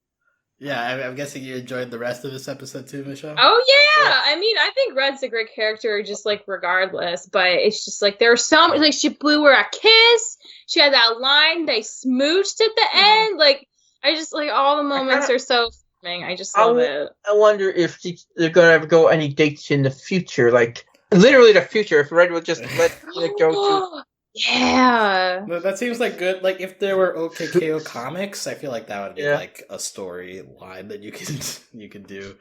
Yeah, I'm guessing you enjoyed the rest of this episode too, Michelle? Oh, yeah! I mean, I think Red's a great character, just, like, regardless. But it's just, like, there are some... Like, she blew her a kiss. She had that line. They smooched at the end. Like, I just, like, all the moments are so... I just love it. I wonder if they're going to ever go any dates in the future. Like, literally the future. If Red would just let it go to... Yeah. That seems like good. Like if there were OKKO comics, I feel like that would be like a storyline that you could do.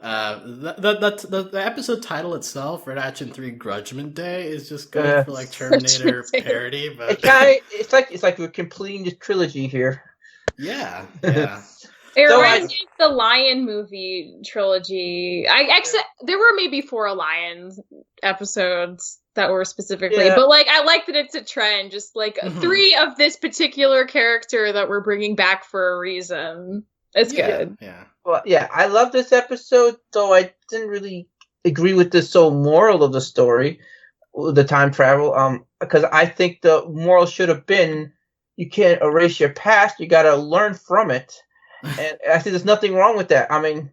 The episode title itself, Red Action 3 Grudgement Day, is just good for like Terminator parody. But it's like we're completing the trilogy here. Yeah. It reminds me of the Lion movie trilogy. There were maybe 4 Lions episodes that were specifically, but like I like that it's a trend. Just like 3 of this particular character that we're bringing back for a reason. It's good. Yeah. Well, yeah, I love this episode, though I didn't really agree with the sole moral of the story, the time travel. Because I think the moral should have been you can't erase your past, you got to learn from it. And I think there's nothing wrong with that. I mean,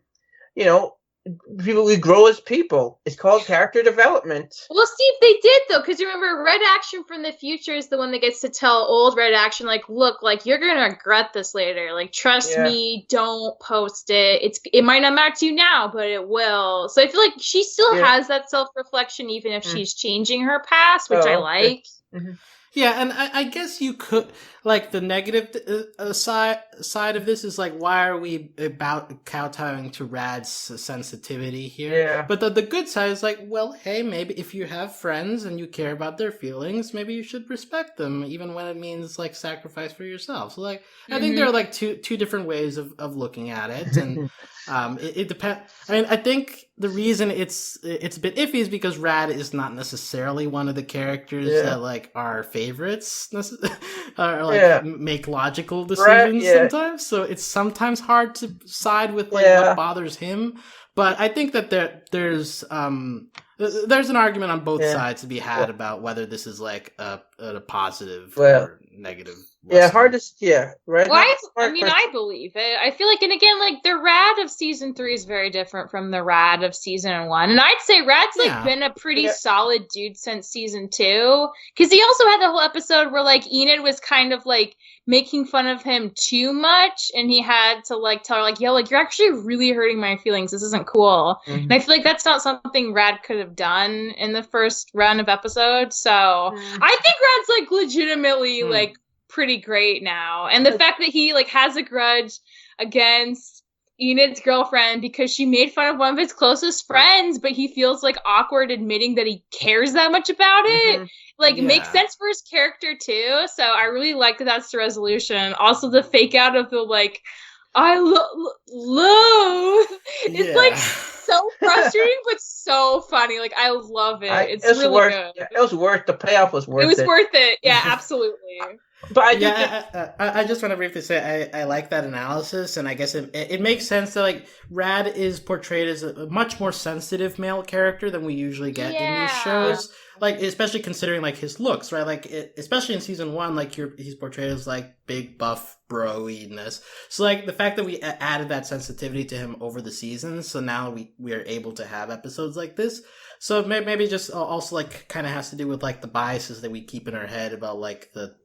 we grow as people. It's called character development. Well, Steve, they did though, because remember, Red Action from the future is the one that gets to tell old Red Action, like, look, like you're gonna regret this later. Like, trust me, don't post it. It might not matter to you now, but it will. So I feel like she still has that self-reflection, even if she's changing her past, which I like. Mm-hmm. Yeah, and I guess you could, like, the negative side of this is, like, why are we about kowtowing to Rad's sensitivity here? Yeah. But the good side is, like, well, hey, maybe if you have friends and you care about their feelings, maybe you should respect them, even when it means, like, sacrifice for yourself. So, like, I think there are, like, two different ways of looking at it, and it depends. I mean, I think the reason it's a bit iffy is because Rad is not necessarily one of the characters that, like, are favorites, or, like, make logical decisions sometimes. So it's sometimes hard to side with, like, what bothers him. But I think that there's an argument on both sides to be had about whether this is, like, a positive or negative. Yeah, hard to, right? Well, I believe it. I feel like, and again, like, the Rad of season 3 is very different from the Rad of season 1. And I'd say Rad's, like, been a pretty solid dude since season 2. Because he also had the whole episode where, like, Enid was kind of, like, making fun of him too much. And he had to, like, tell her, like, yo, like, you're actually really hurting my feelings. This isn't cool. Mm-hmm. And I feel like that's not something Rad could have done in the first run of episodes. So I think Rad's, like, legitimately, like, pretty great now. And the fact that he, like, has a grudge against Enid's girlfriend because she made fun of one of his closest friends, but he feels, like, awkward admitting that he cares that much about it. Like, makes sense for his character too. So I really like that that's the resolution. Also, the fake out of the, like, I love. It's like so frustrating, but so funny. Like, I love it. It's really good. Yeah, it was worth the payoff. Was worth it. It was worth it. Yeah, absolutely. But I just want to briefly say I like that analysis, and I guess it makes sense that, like, Rad is portrayed as a much more sensitive male character than we usually get in these shows. Like, especially considering, like, his looks, right? Like, especially in season 1, like, he's portrayed as, like, big buff bro-iness. So, like, the fact that we added that sensitivity to him over the seasons, so now we are able to have episodes like this. So maybe just also, like, kind of has to do with, like, the biases that we keep in our head about, like, the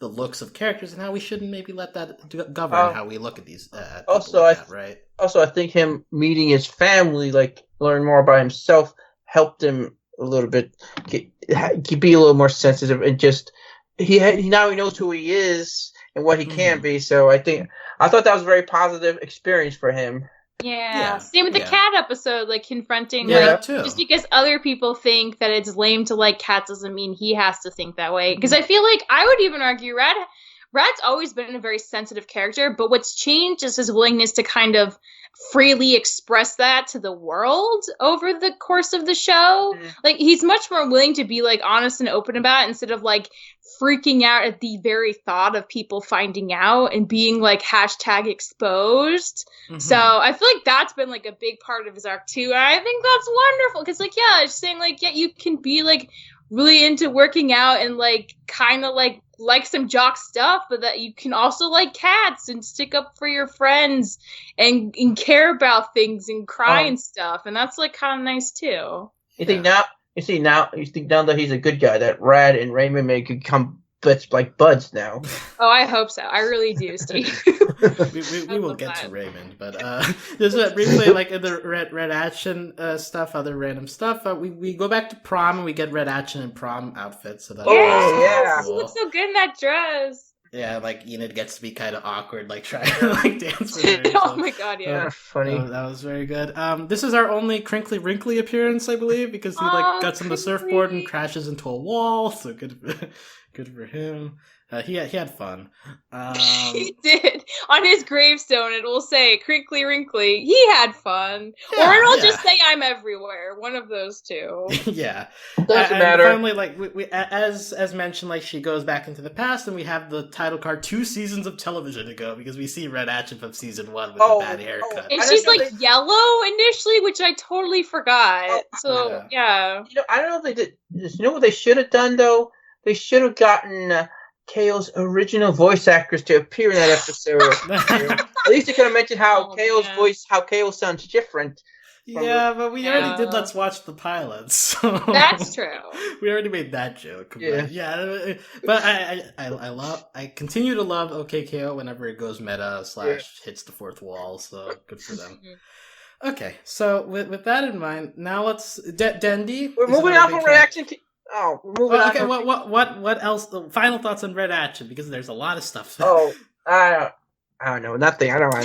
looks of characters and how we shouldn't maybe let that govern how we look at these. Right. Also, I think him meeting his family, like, learn more about himself, helped him a little bit, be a little more sensitive, and just now he knows who he is and what he can be. So I thought that was a very positive experience for him. Yeah. Same with the cat episode, like, confronting, like, just because other people think that it's lame to like cats doesn't mean he has to think that way. Because I feel like I would even argue Rad's always been a very sensitive character, but what's changed is his willingness to kind of freely express that to the world over the course of the show. Like, he's much more willing to be, like, honest and open about it instead of, like, freaking out at the very thought of people finding out and being, like, #exposed. So I feel like that's been, like, a big part of his arc too, and I think that's wonderful because, like, it's saying, like, you can be, like, really into working out and, like, kind of like some jock stuff, but that you can also like cats and stick up for your friends and care about things and cry and stuff, and that's, like, kind of nice too. You think now that he's a good guy, that Rad and Raymond may become like buds now. Oh, I hope so. I really do, Steve. we will get to Raymond, but just briefly, like, in the Red Action stuff, other random stuff. We go back to prom and we get Red Action in prom outfits. So that's cool. He looks so good in that dress. Yeah, like, Enid gets to be kind of awkward, like, trying to, like, dance with her. Oh my god, funny. That was very good. This is our only Crinkly Wrinkly appearance, I believe, because he, like, gets on the surfboard and crashes into a wall. So Good for him. He had fun. He did. On his gravestone, it will say, crinkly wrinkly, he had fun. Or it'll just say, I'm everywhere. One of those two. Yeah. Doesn't matter. Finally, like, we as mentioned, like, she goes back into the past, and we have the title card 2 seasons of television ago, because we see Red Atchip from season 1 with the bad haircut. And she's, like, yellow initially, which I totally forgot. Yeah. You know, I don't know if they did. You know what they should have done, though? They should have gotten KO's original voice actress to appear in that episode. At least they could have mentioned how KO's voice, how KO sounds different. Yeah, but we already did Let's Watch the Pilots. So that's true. We already made that joke. Yeah. But I continue to love OKKO whenever it goes meta / hits the fourth wall, so good for them. Okay, so with that in mind, now let's Dendy. We're moving on from reaction to okay, what else? The final thoughts on Red Atchip, because there's a lot of stuff. I don't know. Nothing. I don't know.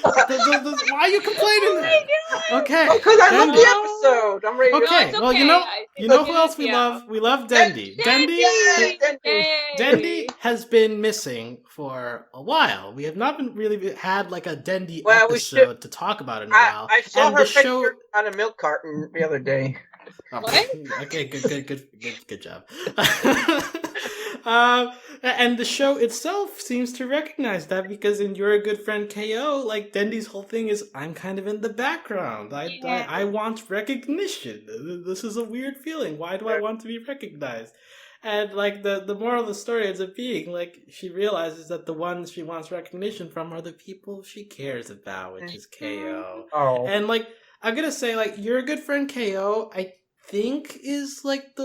Why are you complaining then? Okay. Because I love the episode. I'm ready. Okay. No, well, you know who else we love? We love Dendy. Dendy has been missing for a while. We have not really had like a Dendy episode to talk about in a while. I saw her picture on a milk carton the other day. What? Okay, good job. And the show itself seems to recognize that, because in You're a Good Friend KO, like, Dendy's whole thing is, I'm kind of in the background. I want recognition. This is a weird feeling. Why do I want to be recognized? And, like, the moral of the story ends up being, like, she realizes that the ones she wants recognition from are the people she cares about, which is KO. Oh. And, like, I'm gonna say, like, You're a Good Friend KO, I think is, like,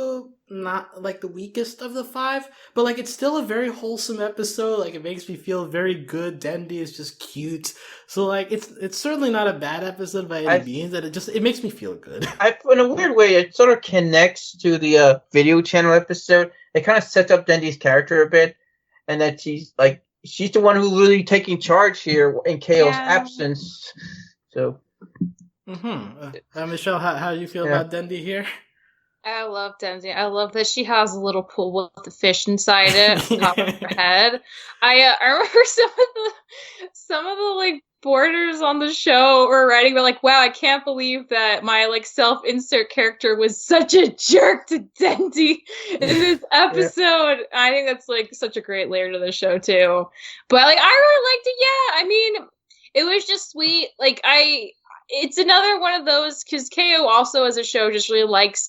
not, like, the weakest of the 5, but, like, it's still a very wholesome episode. Like, it makes me feel very good. Dendy is just cute. So, like, it's certainly not a bad episode by any means, and it makes me feel good. In a weird way, it sort of connects to the video channel episode. It kind of sets up Dendy's character a bit, and that she's the one who's really taking charge here in KO's absence. So... Michelle, how do you feel about Dendy here? I love Dendy. I love that she has a little pool with the fish inside it, on top of her head. I remember some of the like borders on the show were writing, but like, wow, I can't believe that my like self-insert character was such a jerk to Dendy in this episode. I think that's like such a great layer to the show too. But like, I really liked it. Yeah, I mean, it was just sweet. Like it's another one of those, because KO also as a show just really likes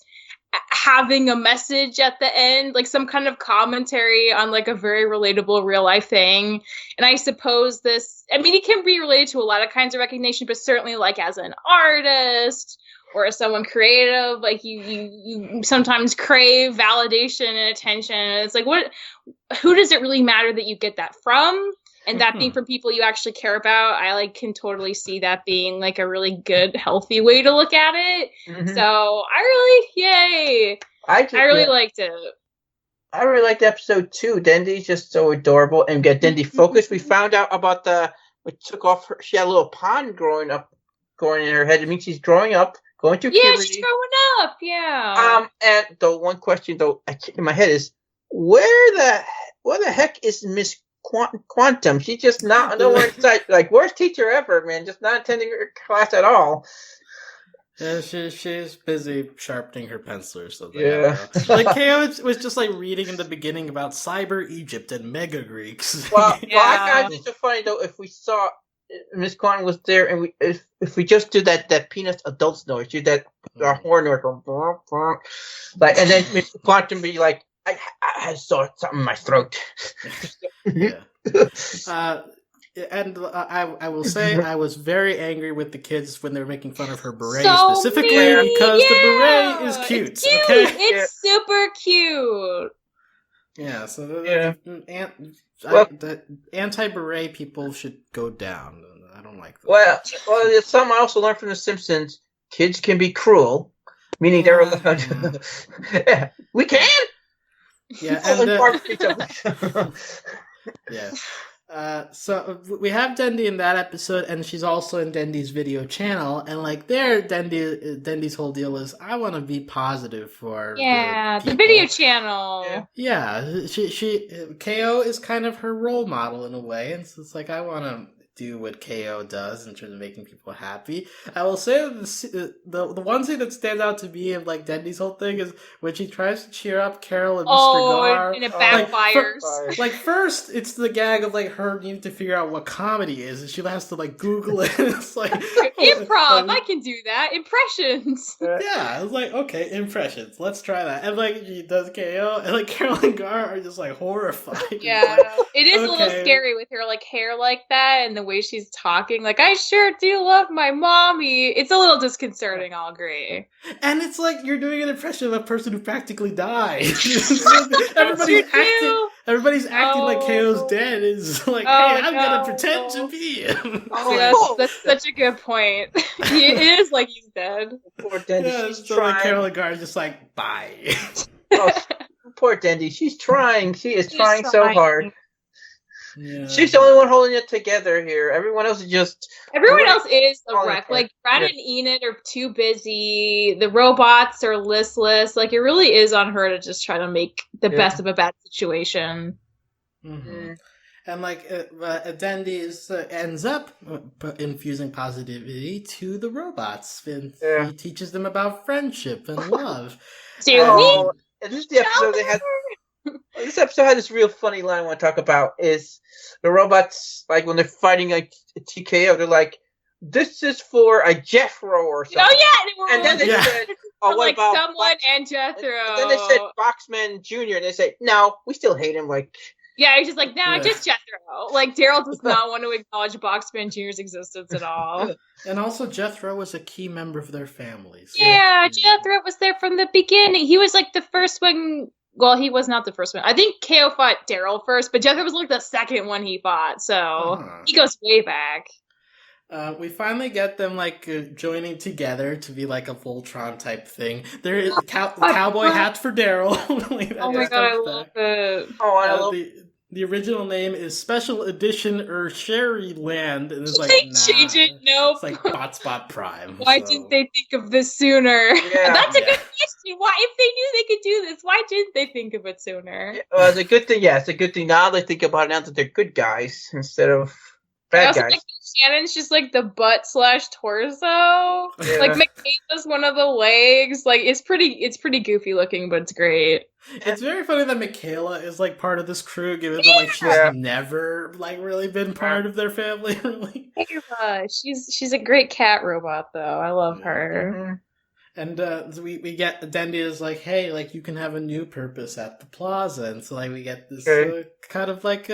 having a message at the end, like some kind of commentary on like a very relatable real life thing. And I suppose it can be related to a lot of kinds of recognition, but certainly like as an artist or as someone creative, like you sometimes crave validation and attention. And it's like, who does it really matter that you get that from? And that being from people you actually care about, I like can totally see that being like a really good, healthy way to look at it. Mm-hmm. So yay! I really liked it. I really liked episode 2. Dendy's just so adorable and get Dendy focused. We found out about she had a little pond growing in her head. It means she's growing up, going to puberty. Yeah, she's growing up. Yeah. And the one question though in my head is, where the heck is Miss Quantum? She's just not nowhere inside. Like, worst teacher ever, man. Just not attending her class at all. Yeah, she's busy sharpening her pencil or something. Yeah. Like, KO was just like reading in the beginning about Cyber Egypt and Mega Greeks. Well, I find it so funny though, if we saw Miss Quantum was there, and if we just do that Peanuts adults noise, do that horn noise, like, and then Miss Quantum be like, I saw something in my throat. Yeah. And I will say I was very angry with the kids when they were making fun of her beret specifically because the beret is cute. It's cute. Okay? It's super cute. Yeah. So the anti-beret people should go down. I don't like them. Well, it's something I also learned from The Simpsons. Kids can be cruel, meaning they're allowed. Yeah, we can. Yeah, and yeah. So we have Dendy in that episode, and she's also in Dendy's video channel, and like there, Dendy's whole deal is, I want to be positive for the video channel. Yeah, she KO is kind of her role model in a way, and so it's like I want to do what KO does in terms of making people happy. I will say that the one thing that stands out to me of like Dendy's whole thing is when she tries to cheer up Carol and Mr. Gar. And it backfires. Like first, it's the gag of like her needing to figure out what comedy is, and she has to like Google it. It's like improv. I can do that. Impressions. Yeah, it's like okay, impressions. Let's try that. And like she does KO, and like Carol and Gar are just like horrified. Yeah, like, it is a little scary with her like hair like that and the way she's talking. Like, I sure do love my mommy. It's a little disconcerting, I'll agree. And it's like you're doing an impression of a person who practically died. Everybody's acting like KO's dead. Is like, hey, I'm gonna pretend to be him. That's such a good point. It is like he's dead. Poor Dendy. Yeah, she's trying. Like Carol and Gar just like, bye. Poor Dendy. She's trying. She is trying so hard. Yeah. She's the only one holding it together here. Everyone else is just... Everyone else is a wreck. Like, Brad and Enid are too busy. The robots are listless. Like, it really is on her to just try to make the best of a bad situation. Mm-hmm. And, like, Dendy ends up infusing positivity to the robots. And he teaches them about friendship and love. And this is the episode they had... This episode had this real funny line I want to talk about is the robots, like when they're fighting like TKO, they're like, this is for a Jethro or something. Oh yeah, and then they said, "Oh, what about someone and Jethro?" And then they said Boxman Jr. and they say, "No, we still hate him." Like, yeah, he's just like, "No, just Jethro." Like Daryl does not want to acknowledge Boxman Jr.'s existence at all. And also, Jethro was a key member of their families. So. Yeah, Jethro was there from the beginning. He was like the first one. Well, he was not the first one. I think KO fought Daryl first, but Jethro was like the second one he fought. So he goes way back. We finally get them like joining together to be like a Voltron type thing. There is cowboy hat for Daryl. Like, oh my god, I love it. Oh, I love the original name is Special Edition Sherry Land, and it's like change it. Nope. It's like Botspot Prime. Why didn't they think of this sooner? Yeah. That's a good question. Why, if they knew they could do this, why didn't they think of it sooner? It's a good thing. Yeah, it's a good thing. Now they think about it now that they're good guys instead of bad guys. Like Shannon's just like the butt / torso. Yeah. Like Michaela's one of the legs. Like it's pretty goofy looking, but it's great. It's very funny that Michaela is like part of this crew, given that like she's never like really been part of their family. Really, she's a great cat robot though. I love her. Mm-hmm. And so we get Dendy is like, hey, like you can have a new purpose at the plaza, and so like we get this kind of like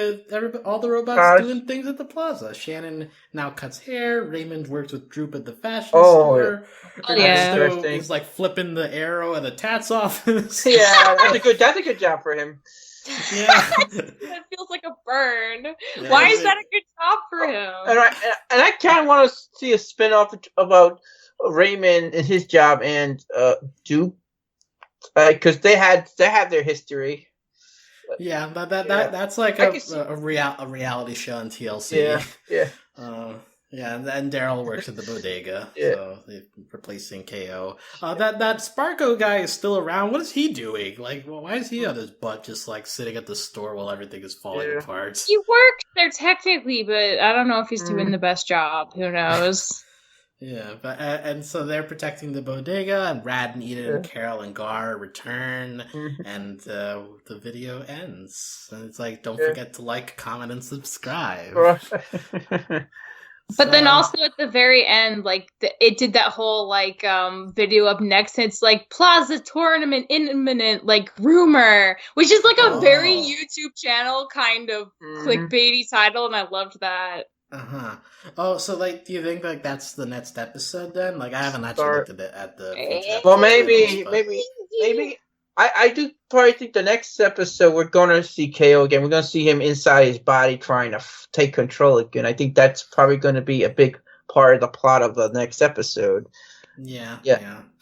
all the robots doing things at the plaza. Shannon now cuts hair. Raymond works with Droop at the fashion store. He's like flipping the arrow at the tats office. Yeah, that's a good job for him. Yeah, that feels like a burn. Yeah, why is that a good job for him? And I kind of want to see a spin-off about Raymond and his job and Duke, because they have their history. Yeah, that's like a reality show on TLC. Yeah, and Daryl works at the bodega, so they're replacing KO. That Sparko guy is still around. What is he doing? Like, why is he on his butt just like sitting at the store while everything is falling apart? He works there technically, but I don't know if he's doing the best job. Who knows? Yeah, but and so they're protecting the bodega, and Rad and Enid and Carol and Gar return, and the video ends. And it's like, don't forget to like, comment, and subscribe. But then also at the very end, like it did that whole like video up next. It's like Plaza Tournament imminent, like rumor, which is like a very YouTube channel kind of clickbaity title, and I loved that. Oh, so like, do you think like that's the next episode then? Like, I haven't actually looked at the. Well, maybe. I do probably think the next episode we're gonna see KO again. We're gonna see him inside his body trying to take control again. I think that's probably going to be a big part of the plot of the next episode. Yeah.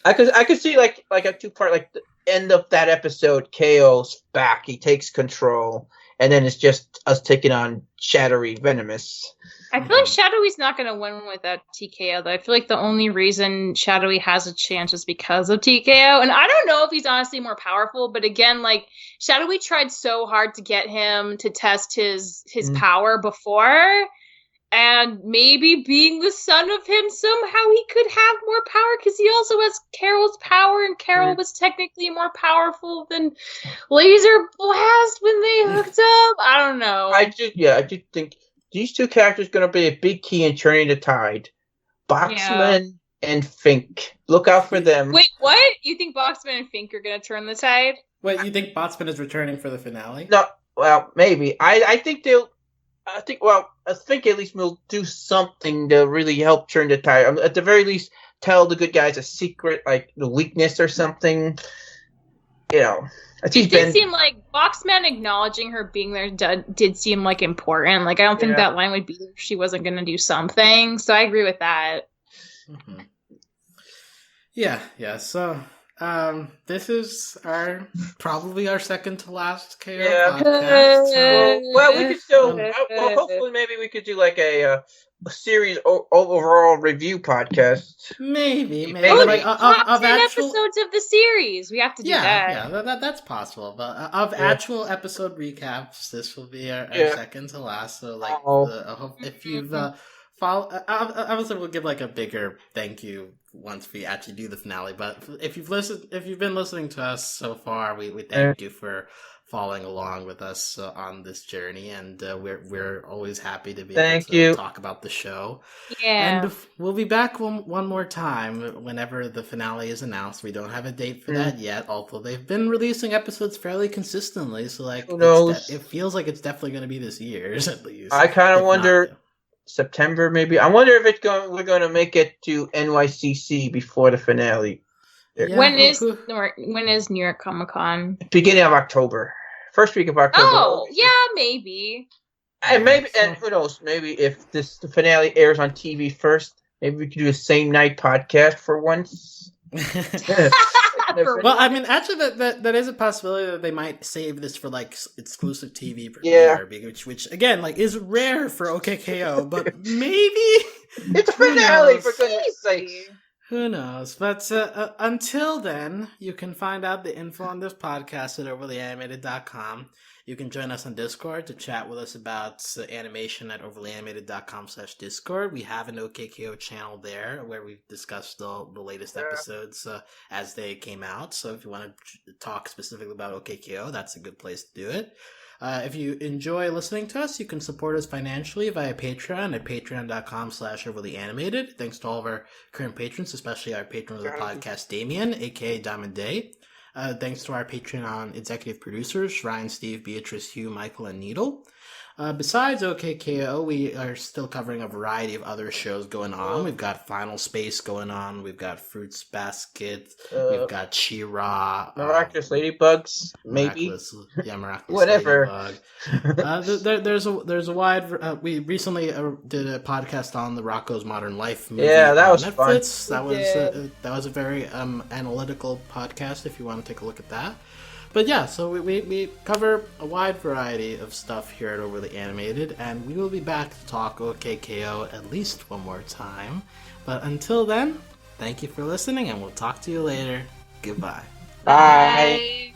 I could see like a 2-part, like end of that episode, KO's back. He takes control, and then it's just us taking on Shadowy Venomous. I feel like Shadowy's not going to win without TKO, though. I feel like the only reason Shadowy has a chance is because of TKO. And I don't know if he's honestly more powerful, but again, like, Shadowy tried so hard to get him to test his power before. And maybe being the son of him, somehow he could have more power, because he also has Carol's power, and Carol was technically more powerful than Laser Blast when they hooked up. I don't know. I do think these two characters are going to be a big key in turning the tide. Boxman and Fink. Look out for them. Wait, what? You think Boxman and Fink are going to turn the tide? Wait, you think Botsman is returning for the finale? No, well, maybe. I think at least we'll do something to really help turn the tide. At the very least, tell the good guys a secret, like the weakness or something. You know. It did seem like Boxman acknowledging her being there did seem like important. Like, I don't think that line would be if she wasn't going to do something. So I agree with that. Mm-hmm. Yeah. So this is probably our second to last KO podcast. Well, we could still. Hopefully, maybe we could do like a series overall review podcast. Maybe like of 10 episodes of the series. We have to do that. Yeah, that's possible. But of actual episode recaps, this will be our second to last. So like, if you've obviously we'll give like a bigger thank you once we actually do the finale. But if you've been listening to us so far, we thank you for following along with us on this journey, and we're always happy to be able to talk about the show. Yeah, and we'll be back one more time whenever the finale is announced. We don't have a date for that yet, although they've been releasing episodes fairly consistently. So like, who knows? It feels like it's definitely going to be this year's at least. I kind of wonder. September, maybe. I wonder if we're going to make it to NYCC before the finale. Yeah. When is New York Comic Con? Beginning of October. First week of October. Oh, yeah, maybe. And who knows? Maybe if the finale airs on TV first, maybe we could do a same night podcast for once. Well, I mean, actually, that is a possibility that they might save this for like exclusive TV premiere, which again, like, is rare for OKKO, but maybe it's finale for goodness sake. Who knows? But until then, you can find out the info on this podcast at overlyanimated.com. You can join us on Discord to chat with us about animation at overlyanimated.com/Discord. We have an OKKO channel there where we've discussed the latest episodes as they came out. So if you want to talk specifically about OKKO, that's a good place to do it. If you enjoy listening to us, you can support us financially via Patreon at patreon.com/overlyanimated. Thanks to all of our current patrons, especially our patron of the podcast, Damien, aka Diamond Day. Thanks to our Patreon executive producers, Ryan, Steve, Beatrice, Hugh, Michael, and Needle. Besides OKKO, we are still covering a variety of other shows going on. We've got Final Space going on. We've got Fruits Basket. We've got She-Ra. Miraculous Ladybugs, maybe. Miraculous Whatever. Ladybug. There's a wide... we recently did a podcast on the Rocko's Modern Life movie. Yeah, that was Netflix. fun. That was a very analytical podcast if you want to take a look at that. But yeah, so we cover a wide variety of stuff here at Overly Animated, and we will be back to talk OKKO at least one more time. But until then, thank you for listening, and we'll talk to you later. Goodbye. Bye.